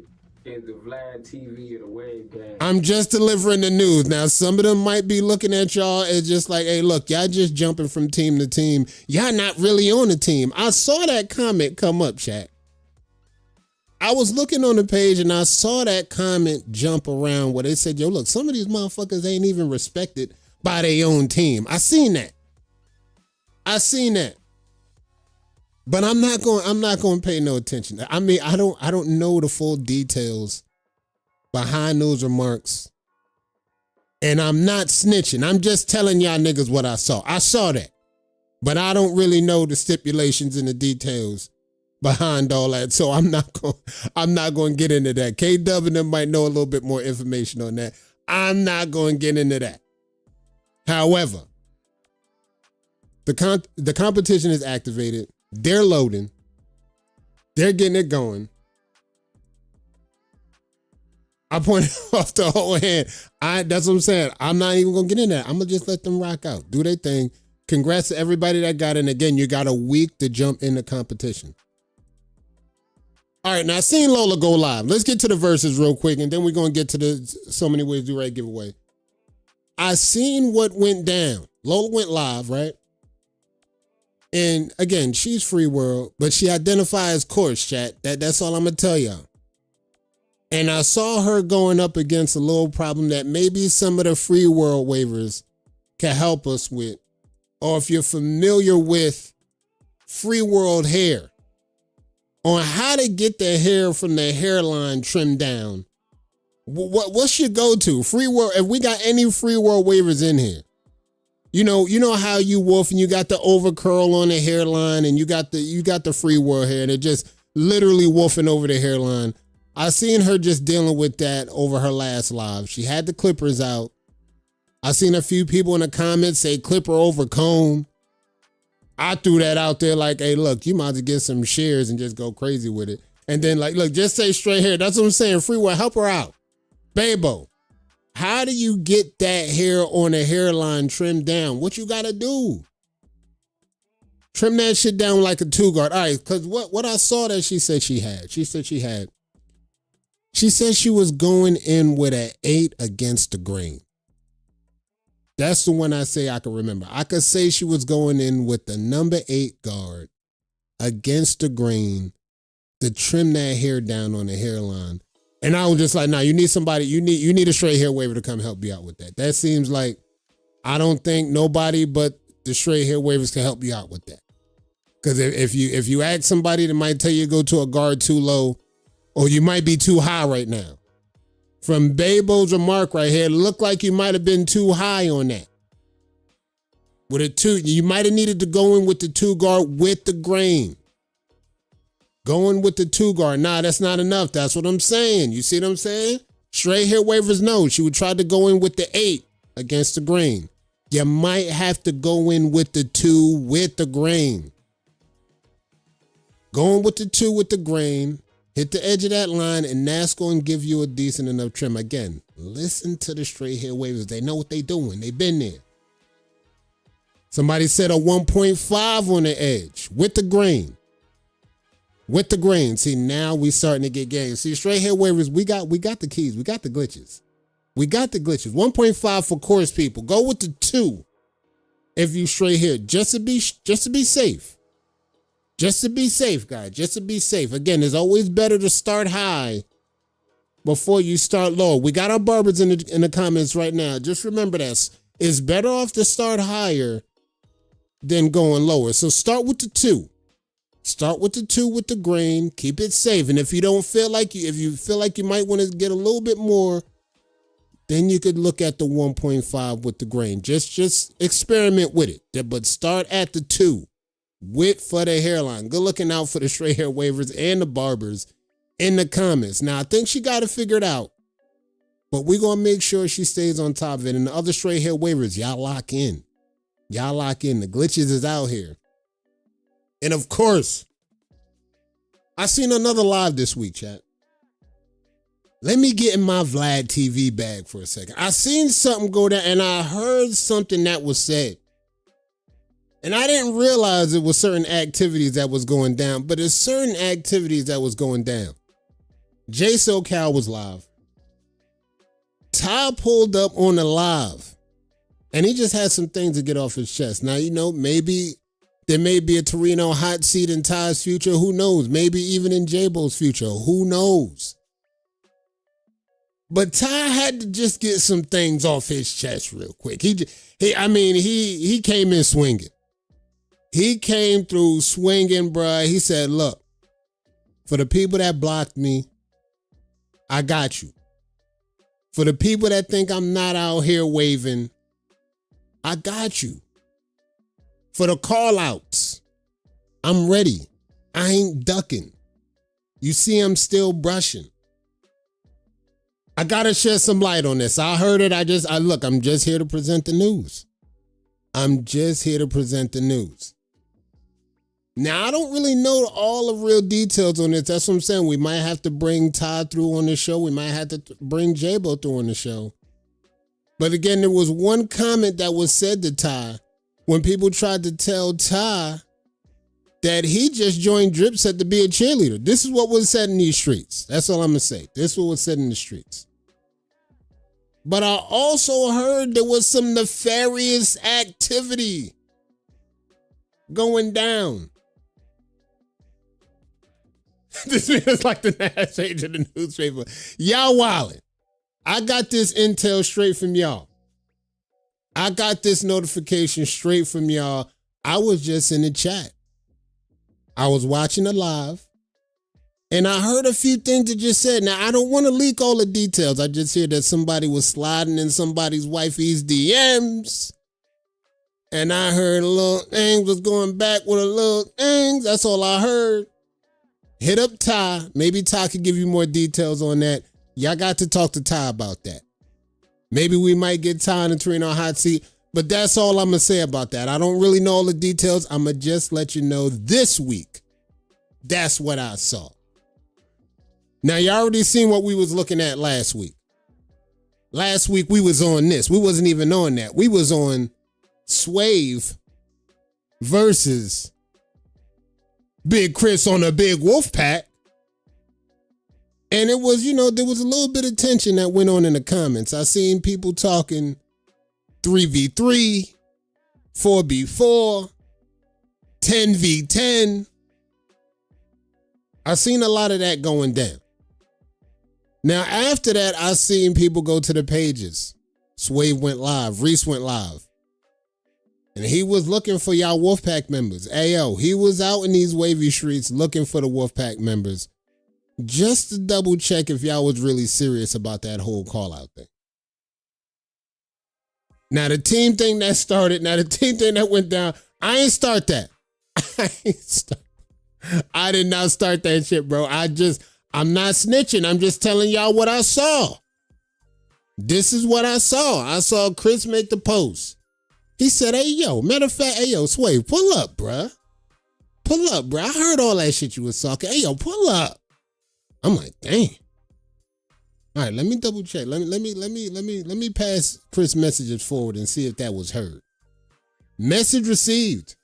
is the Vlad TV of the Wave Gang. I'm just delivering the news. Now, some of them might be looking at y'all as just like, hey, look, y'all just jumping from team to team. Y'all not really on the team. I saw that comment come up, chat. I was looking on the page and I saw that comment jump around where they said, yo, look, some of these motherfuckers ain't even respected by their own team. I seen that. But I'm not going to pay no attention. I mean, I don't know the full details behind those remarks. And I'm not snitching. I'm just telling y'all niggas what I saw. I saw that. But I don't really know the stipulations and the details behind all that. So I'm not going to get into that. K-Dub and them might know a little bit more information on that. I'm not going to get into that. However, the competition is activated. They're loading. They're getting it going. I pointed off the whole hand. That's what I'm saying. I'm not even going to get in that. I'm going to just let them rock out. Do their thing. Congrats to everybody that got in. Again, you got a week to jump in the competition. All right, now I seen Lola go live. Let's get to the verses real quick, and then we're going to get to the So Many Ways to Do Right giveaway. I seen what went down. Lola went live, right? And again, she's FreeWorld, but she identifies as Coarse, chat. That's all I'm going to tell y'all. And I saw her going up against a little problem that maybe some of the FreeWorld waivers can help us with. Or if you're familiar with FreeWorld hair, on how to get the hair from the hairline trimmed down. What's your go-to? FreeWorld, if we got any FreeWorld waivers in here. You know how you wolf and you got the over curl on the hairline and you got the FreeWorld hair and it just literally wolfing over the hairline. I seen her just dealing with that over her last live. She had the clippers out. I seen a few people in the comments say clipper over comb. I threw that out there like, hey, look, you might as well get some shares and just go crazy with it. And then like, look, just say straight hair. That's what I'm saying. FreeWorld, help her out. Babo, how do you get that hair on the hairline trimmed down? What you got to do? Trim that shit down like a 2-guard. All right, because what I saw that she said she had. She said she was going in with an 8 against the grain. That's the one I say I can remember. I could say she was going in with the number 8 guard against the grain to trim that hair down on the hairline. And I was just like, nah, you need somebody, you need a straight hair waiver to come help you out with that. That seems like, I don't think nobody but the straight hair waivers can help you out with that. Because if you ask somebody that might tell you to go to a guard too low, or you might be too high right now. From Babo's remark right here, it looked like you might have been too high on that. With a 2, you might have needed to go in with the 2-guard with the grain. Going with the 2-guard. Nah, that's not enough. That's what I'm saying. You see what I'm saying? Straight hair waivers, no. She would try to go in with the 8 against the grain. You might have to go in with the 2 with the grain. Going with the 2 with the grain. Hit the edge of that line, and that's going to give you a decent enough trim. Again, listen to the straight hair waivers. They know what they're doing. They've been there. Somebody said a 1.5 on the edge with the grain. With the grain. See, now we starting to get game. See, straight hair waivers, we got the keys. We got the glitches. 1.5 for Coarse people. Go with the 2 if you straight hair, just to be safe. Just to be safe, guys. Just to be safe. Again, it's always better to start high before you start low. We got our barbers in the comments right now. Just remember this. It's better off to start higher than going lower. So start with the 2. Start with the 2 with the grain. Keep it safe. And if you feel like you might want to get a little bit more, then you could look at the 1.5 with the grain. Just experiment with it. But start at the 2. For the hairline. Good looking out for the straight hair waivers and the barbers in the comments. Now, I think she got it figured out, but we're going to make sure she stays on top of it. And the other straight hair waivers, y'all lock in. Y'all lock in. The glitches is out here. And of course, I seen another live this week, chat. Let me get in my Vlad TV bag for a second. I seen something go down and I heard something that was said. And I didn't realize it was certain activities that was going down, but it's certain activities that was going down. J SoCal was live. Ty pulled up on the live, and he just had some things to get off his chest. Now, maybe There may be a Torino hot seat in Ty's future. Who knows? Maybe even in J-Bo's future. Who knows? But Ty had to just get some things off his chest real quick. He came in swinging. He came through swinging, bruh. He said, look, for the people that blocked me, I got you. For the people that think I'm not out here waving, I got you. For the call outs, I'm ready. I ain't ducking. You see, I'm still brushing. I gotta shed some light on this. I heard it. I'm just here to present the news. I'm just here to present the news. Now, I don't really know all the real details on this. That's what I'm saying. We might have to bring Todd through on the show. We might have to bring J-Bo through on the show. But again, there was one comment that was said to Ty when people tried to tell Ty that he just joined Dripset to be a cheerleader. This is what was said in these streets. That's all I'm going to say. This is what was said in the streets. But I also heard there was some nefarious activity going down. This is like the last page of the newspaper. Y'all wildin'. I got this intel straight from y'all. I got this notification straight from y'all. I was just in the chat. I was watching the live. And I heard a few things that just said. Now, I don't want to leak all the details. I just hear that somebody was sliding in somebody's wifey's DMs. And I heard a little thing was going back with a little thing. That's all I heard. Hit up Ty. Maybe Ty could give you more details on that. Y'all got to talk to Ty about that. Maybe we might get Ty in the Torino hot seat. But that's all I'm going to say about that. I don't really know all the details. I'm going to just let you know this week. That's what I saw. Now, you already seen what we was looking at last week. Last week, we was on this. We wasn't even on that. We was on Swave versus Big Chris on a Big Wolf Pack. And it was, there was a little bit of tension that went on in the comments. I seen people talking 3v3, 4v4, 10v10. I seen a lot of that going down. Now, after that, I seen people go to the pages. Swave went live. Reese went live. And he was looking for y'all Wolfpack members. Ayo, he was out in these wavy streets looking for the Wolfpack members just to double check if y'all was really serious about that whole call out thing. Now, the team thing that went down, I ain't start that. I did not start that shit, bro. I'm not snitching. I'm just telling y'all what I saw. This is what I saw. I saw Chris make the post. He said, hey, yo, matter of fact, hey, yo, Sway, pull up, bruh. Pull up, bruh. I heard all that shit you was talking. Hey, yo, pull up. I'm like, dang. All right, let me double check. Let me pass Chris' messages forward and see if that was heard. Message received.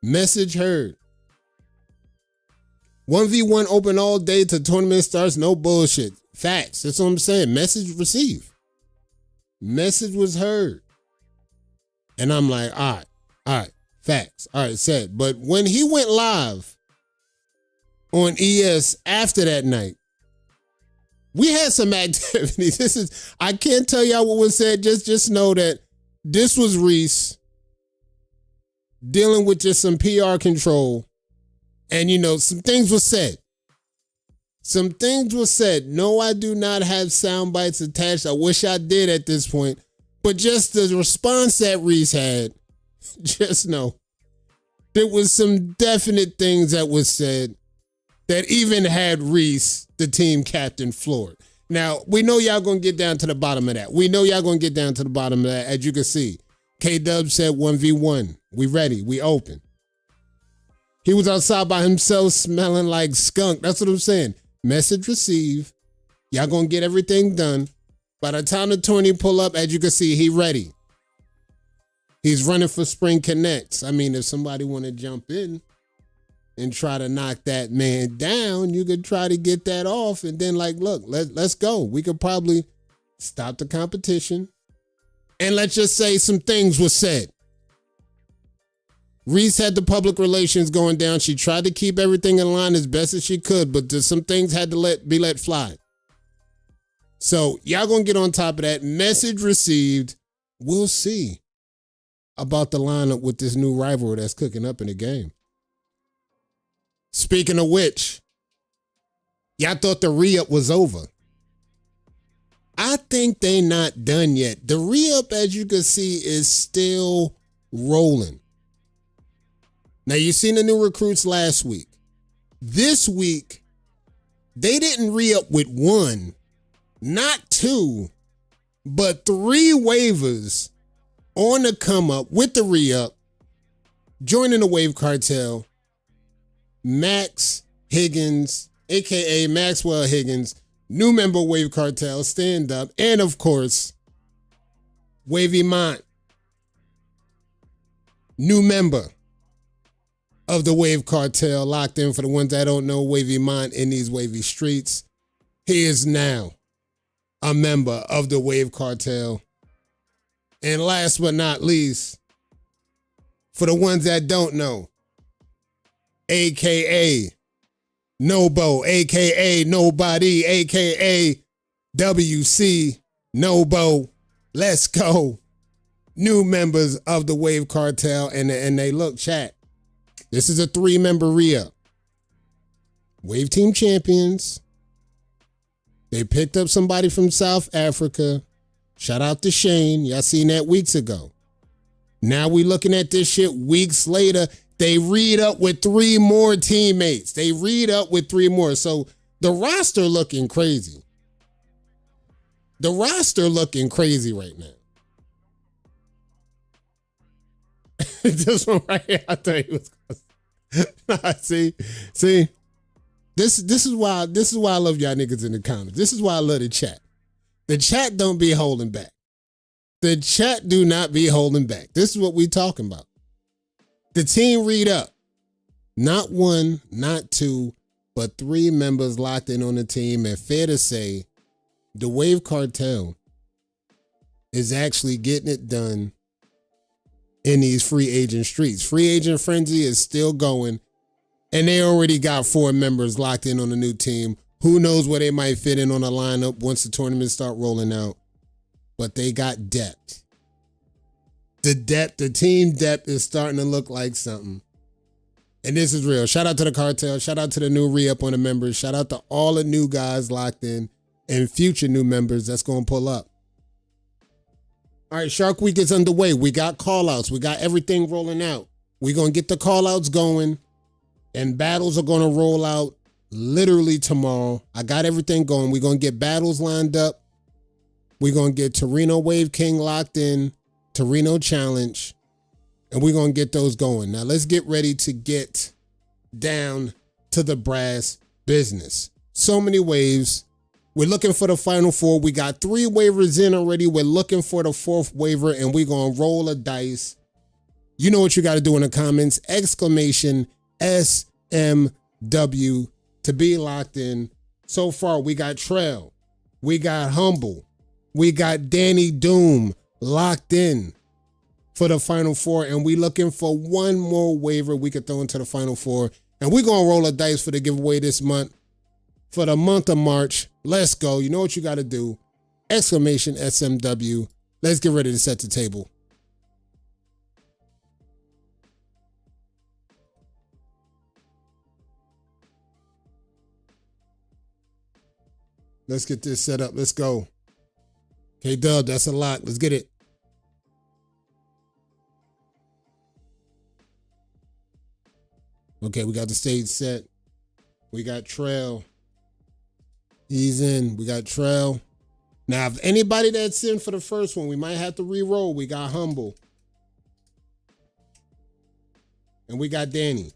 Message heard. 1v1 open all day till tournament starts. No bullshit. Facts. That's what I'm saying. Message received. Message was heard. And I'm like, all right, facts. All right, said. But when he went live on ES after that night, we had some activities. I can't tell y'all what was said. Just know that this was Reese dealing with just some PR control. And, some things were said. Some things were said. No, I do not have sound bites attached. I wish I did at this point. But just the response that Reese had, just know there was some definite things that was said that even had Reese, the team captain, floored. Now, we know y'all going to get down to the bottom of that. As you can see, K-Dub said 1v1. We ready. We open. He was outside by himself smelling like skunk. That's what I'm saying. Message received. Y'all going to get everything done. By the time the tourney pull up, as you can see, he ready. He's running for Spring Connects. I mean, if somebody want to jump in and try to knock that man down, you could try to get that off. And then look, let's go. We could probably stop the competition. And let's just say some things were said. Reese had the public relations going down. She tried to keep everything in line as best as she could, but just some things had to be let fly. So y'all gonna get on top of that. Message received. We'll see about the lineup with this new rivalry that's cooking up in the game. Speaking of which, y'all thought the re-up was over. I think they not done yet. The re-up, as you can see, is still rolling. Now, you seen the new recruits last week. This week, they didn't re-up with one, not two, but three waivers on the come up with the re-up, joining the Wave Cartel. Max Higgins, a.k.a. Maxwell Higgins, new member Wave Cartel, stand up, and of course, Wavy Mont, new member of the Wave Cartel, locked in. For the ones that don't know, Wavy Mont in these wavy streets, he is now a member of the Wave Cartel. And last but not least, for the ones that don't know, AKA Nobo, AKA Nobody, AKA WC Nobo. Let's go. New members of the Wave Cartel. And they look, chat. This is a 3-member re-up. Wave Team champions. They picked up somebody from South Africa. Shout out to Shane. Y'all seen that weeks ago. Now we looking at this shit weeks later. They read up with 3 more teammates. They read up with 3 more. So the roster looking crazy. The roster looking crazy right now. This one right here, I thought he was gonna see. This is why I love y'all niggas in the comments. This is why I love the chat. The chat don't be holding back. The chat do not be holding back. This is what we talking about. The team read up. Not 1, not 2, but 3 members locked in on the team. And fair to say, the Wave Cartel is actually getting it done in these free agent streets. Free agent frenzy is still going, and they already got 4 members locked in on the new team. Who knows where they might fit in on a lineup once the tournaments start rolling out. But they got depth. The team depth is starting to look like something. And this is real. Shout out to the cartel. Shout out to the new re-up on the members. Shout out to all the new guys locked in and future new members that's going to pull up. All right, Shark Week is underway. We got call-outs. We got everything rolling out. We're going to get the call-outs going, and battles are going to roll out literally tomorrow. I got everything going. We're going to get battles lined up. We're going to get Torino Wave King locked in, Torino Challenge, and we're going to get those going. Now, let's get ready to get down to the brass business. So many waves. We're looking for the final 4. We got 3 waivers in already. We're looking for the 4th waiver, and we're going to roll a dice. You know what you got to do in the comments. Exclamation SMW to be locked in. So far, we got Trail. We got Humble. We got Danny Doom locked in for the final 4, and we looking for 1 more waiver we could throw into the final 4. And we're going to roll a dice for the giveaway this month. For the month of March, let's go. You know what you got to do. Exclamation SMW. Let's get ready to set the table. Let's get this set up. Let's go. Okay, Dub, that's a lot. Let's get it. Okay, we got the stage set. We got Trail. He's in. We got Trail. Now, if anybody that's in for the first one, we might have to re-roll. We got Humble. And we got Danny.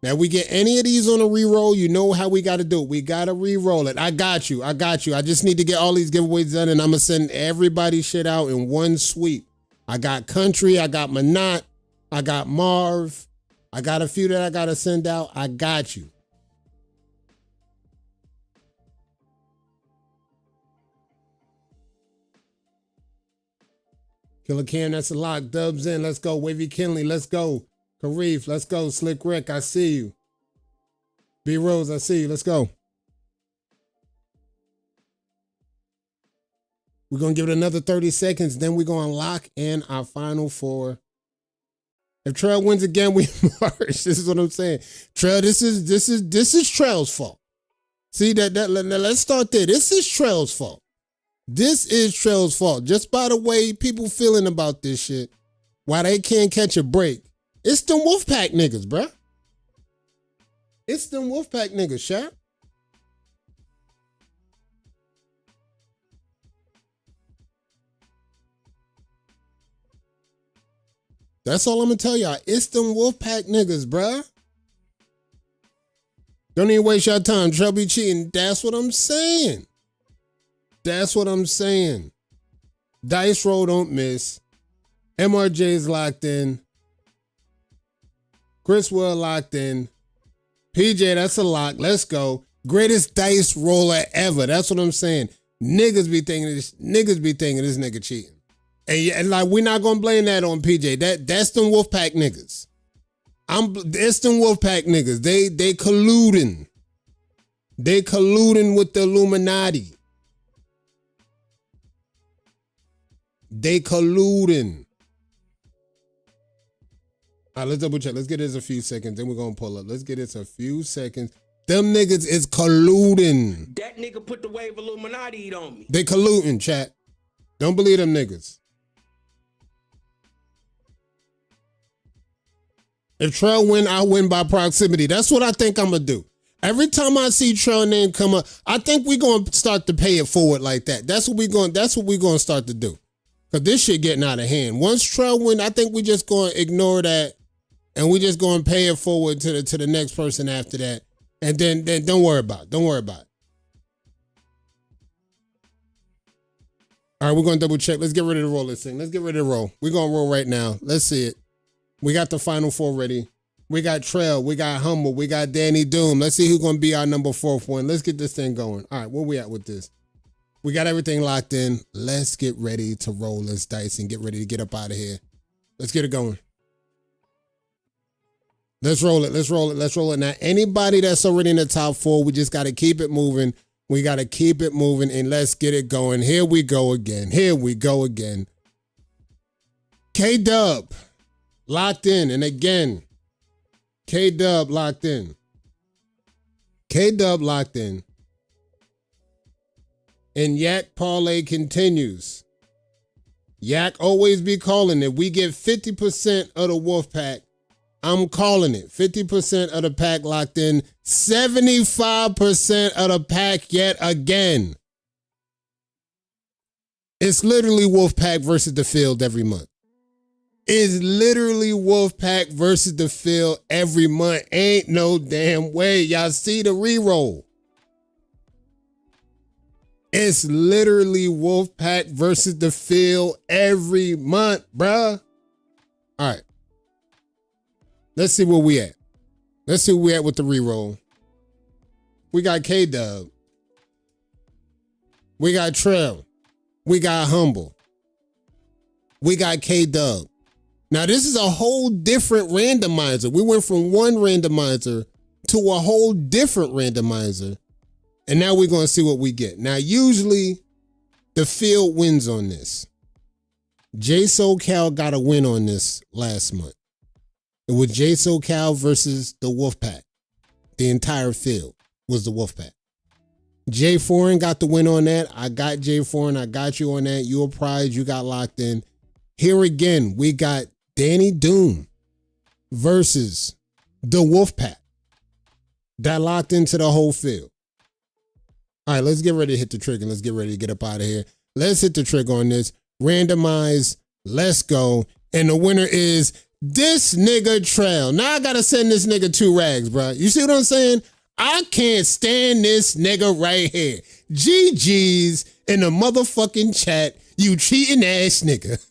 Now, we get any of these on a re-roll, you know how we got to do it. We got to re-roll it. I got you. I just need to get all these giveaways done, and I'm going to send everybody's shit out in one sweep. I got Country. I got Manat. I got Marv. I got a few that I got to send out. I got you. Killer Cam, that's a lock. Dubs in, let's go. Wavy Kinley, let's go. Karif, let's go. Slick Rick, I see you. B Rose, I see you. Let's go. We're going to give it another 30 seconds. Then we're going to lock in our final four. If Trail wins again, we merge. This is what I'm saying. Trail, this is Trail's fault. See let's start there. This is Trail's fault. This is Trail's fault. Just by the way people feeling about this shit, why they can't catch a break. It's them Wolfpack niggas, bruh. It's them Wolfpack niggas, Shaq. That's all I'm gonna tell y'all. It's them Wolfpack niggas, bruh. Don't even waste your time. Trail be cheating. That's what I'm saying. That's what I'm saying. Dice roll don't miss. MRJ's locked in. Chris Will locked in. PJ, that's a lock. Let's go. Greatest dice roller ever. That's what I'm saying. Niggas be thinking this nigga cheating. And like, we're not gonna blame that on PJ. That's them Wolfpack niggas. It's them Wolfpack niggas. They colluding. They colluding with the Illuminati. They colluding. All right, let's double check. Let's get this a few seconds. Then we're gonna pull up. Let's get this a few seconds. Them niggas is colluding. That nigga put the wave Illuminati on me. They colluding, chat. Don't believe them niggas. If Trail win, I win by proximity. That's what I think I'm gonna do. Every time I see Trail name come up, I think we're gonna start to pay it forward like that. That's what we're gonna start to do. Cause this shit getting out of hand. Once Trail win, I think we just gonna ignore that and we just gonna pay it forward to the next person after that. And then don't worry about it. Don't worry about it. All right, we're gonna double check. Let's get ready to roll this thing. Let's get ready to roll. We're gonna roll right now. Let's see it. We got the final four ready. We got Trail. We got Humble. We got Danny Doom. Let's see who's going to be our number 4th one. Let's get this thing going. All right, where we at with this? We got everything locked in. Let's get ready to roll this dice and get ready to get up out of here. Let's get it going. Let's roll it. Let's roll it. Let's roll it. Now, anybody that's already in the top 4, we just got to keep it moving. We got to keep it moving and let's get it going. Here we go again. Here we go again. K-Dub. Locked in, and again, K-Dub locked in. K-Dub locked in. And Yak Parlay continues. Yak always be calling it. We get 50% of the wolf pack. I'm calling it. 50% of the pack locked in. 75% of the pack yet again. It's literally wolf pack versus the field every month. Is literally Wolfpack versus the field every month. Ain't no damn way. Y'all see the reroll. It's literally Wolfpack versus the field every month, bruh. All right. Let's see where we at. Let's see where we at with the reroll. We got K-Dub. We got Trail. We got Humble. We got K-Dub. Now, this is a whole different randomizer. We went from one randomizer to a whole different randomizer. And now we're going to see what we get. Now, usually the field wins on this. J SoCal got a win on this last month. It was J SoCal versus the Wolfpack. The entire field was the Wolfpack. Jay Foreign got the win on that. I got Jay Foreign. I got you on that. You were prized. You got locked in. Here again, we got Danny Doom versus the Wolfpack. That locked into the whole field. All right, let's get ready to hit the trigger. Let's get ready to get up out of here. Let's hit the trigger on this. Randomize. Let's go. And the winner is this nigga Trail. Now I got to send this nigga 2 rags, bro. You see what I'm saying? I can't stand this nigga right here. GG's in the motherfucking chat. You cheating ass nigga.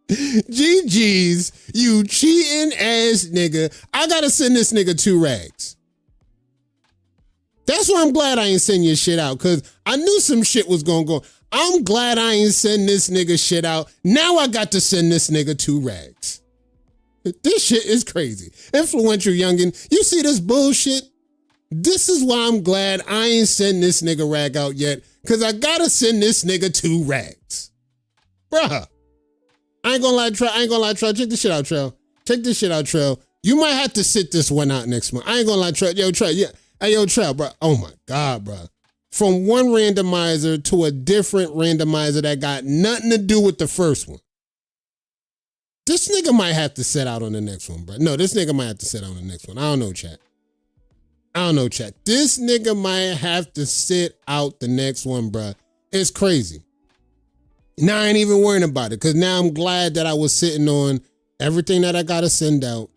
GG's, you cheating ass nigga. I gotta send this nigga 2 rags. That's why I'm glad I ain't send your shit out, because I knew some shit was going to go. I'm glad I ain't send this nigga shit out. Now I got to send this nigga 2 rags. This shit is crazy. Influential youngin, you see this bullshit? This is why I'm glad I ain't send this nigga rag out yet, because I got to send this nigga 2 rags. Bruh. I ain't gonna lie, Trell. Check this shit out, Trell. Check this shit out, Trell. You might have to sit this one out next month. I ain't gonna lie, Trell. Yo, Trell, yeah. Hey, yo, Trell, bro. Oh my God, bro. From one randomizer to a different randomizer that got nothing to do with the first one. This nigga might have to sit out on the next one, bro. No, this nigga might have to sit out on the next one. I don't know, chat. This nigga might have to sit out the next one, bro. It's crazy. Now I ain't even worrying about it, because now I'm glad that I was sitting on everything that I got to send out,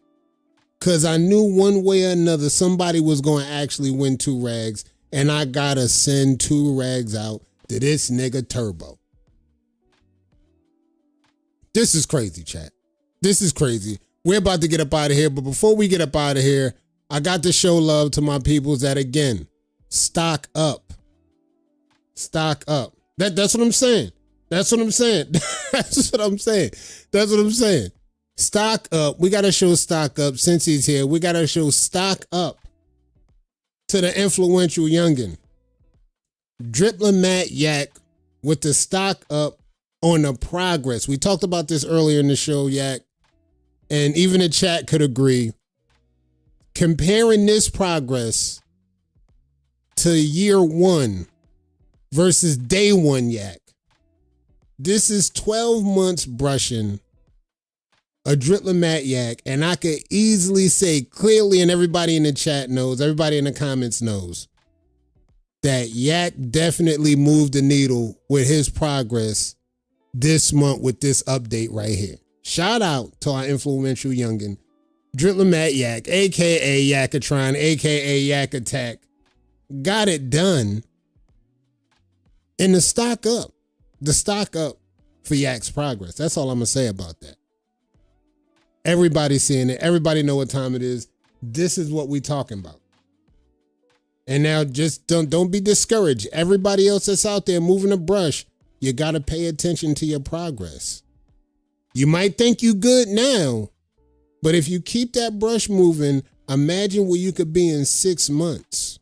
because I knew one way or another somebody was going to actually win 2 rags, and I got to send 2 rags out to this nigga Turbo. This is crazy, chat. This is crazy. We're about to get up out of here, but before we get up out of here, I got to show love to my peoples that, again, stock up. Stock up. That's what I'm saying. That's what I'm saying. That's what I'm saying. That's what I'm saying. Stock up. We got to show stock up since he's here. We got to show stock up to the influential youngin. Drippin' Matt Yak with the stock up on the progress. We talked about this earlier in the show, Yak, and even the chat could agree. Comparing this progress to year 1 versus day 1, Yak. This is 12 months brushing a Drippin' Matt Yak, and I could easily say clearly, and everybody in the chat knows, everybody in the comments knows, that Yak definitely moved the needle with his progress this month with this update right here. Shout out to our influential youngin, Drippin' Matt Yak, aka Yakatron, aka Yak Attack. Got it done. And the stock up for Yak's progress. That's all I'm gonna say about that. Everybody's seeing it. Everybody know what time it is. This is what we talking about. And now just don't be discouraged. Everybody else that's out there moving a brush, you gotta pay attention to your progress. You might think you good now, but if you keep that brush moving, imagine where you could be in 6 months.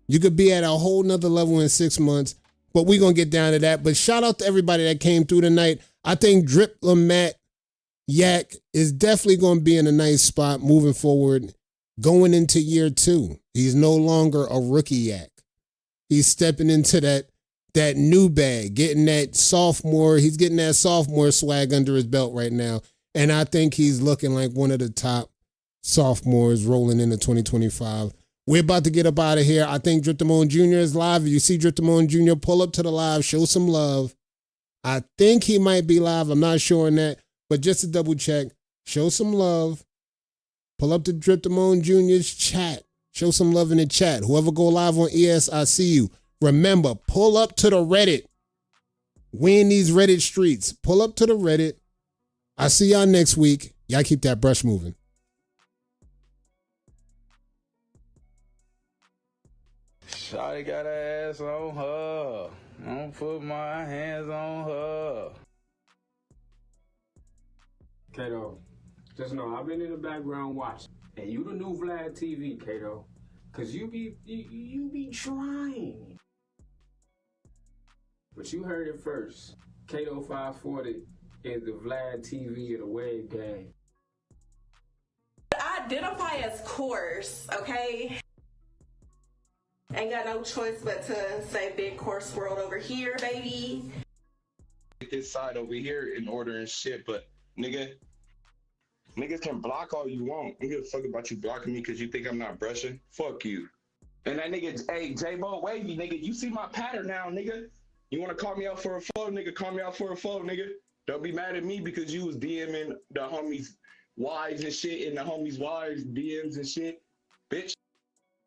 You could be at a whole nother level in 6 months, but we're going to get down to that. But shout out to everybody that came through tonight. I think Drippin' Matt Yak is definitely going to be in a nice spot moving forward, going into year 2. He's no longer a rookie Yak. He's stepping into that new bag, getting that sophomore. He's getting that sophomore swag under his belt right now. And I think he's looking like one of the top sophomores rolling into 2025. We're about to get up out of here. I think Drip Damone Jr. is live. If you see Drip Damone Jr., pull up to the live, show some love. I think he might be live. I'm not sure on that. But just to double check, show some love. Pull up to Drip Damone Jr.'s chat. Show some love in the chat. Whoever go live on ES, I see you. Remember, pull up to the Reddit. We in these Reddit streets. Pull up to the Reddit. I see y'all next week. Y'all keep that brush moving. Shawty got her ass on her. Don't put my hands on her. Kato, just know I've been in the background watching. And you the new Vlad TV, Kato. Cause you be trying. But you heard it first. Kato 540 is the Vlad TV of the wave gang. I identify as Coarse, okay? Ain't got no choice but to say big Coarse world over here, baby. This side over here in order and shit, but niggas can block all you want. I don't give a fuck about you blocking me because you think I'm not brushing. Fuck you. And that nigga, hey, J-Bo Wavy, nigga, you see my pattern now, nigga. You want to call me out for a flow, nigga? Call me out for a flow, nigga. Don't be mad at me because you was DMing the homies' wives and shit, and the homies' wives' DMs and shit, bitch.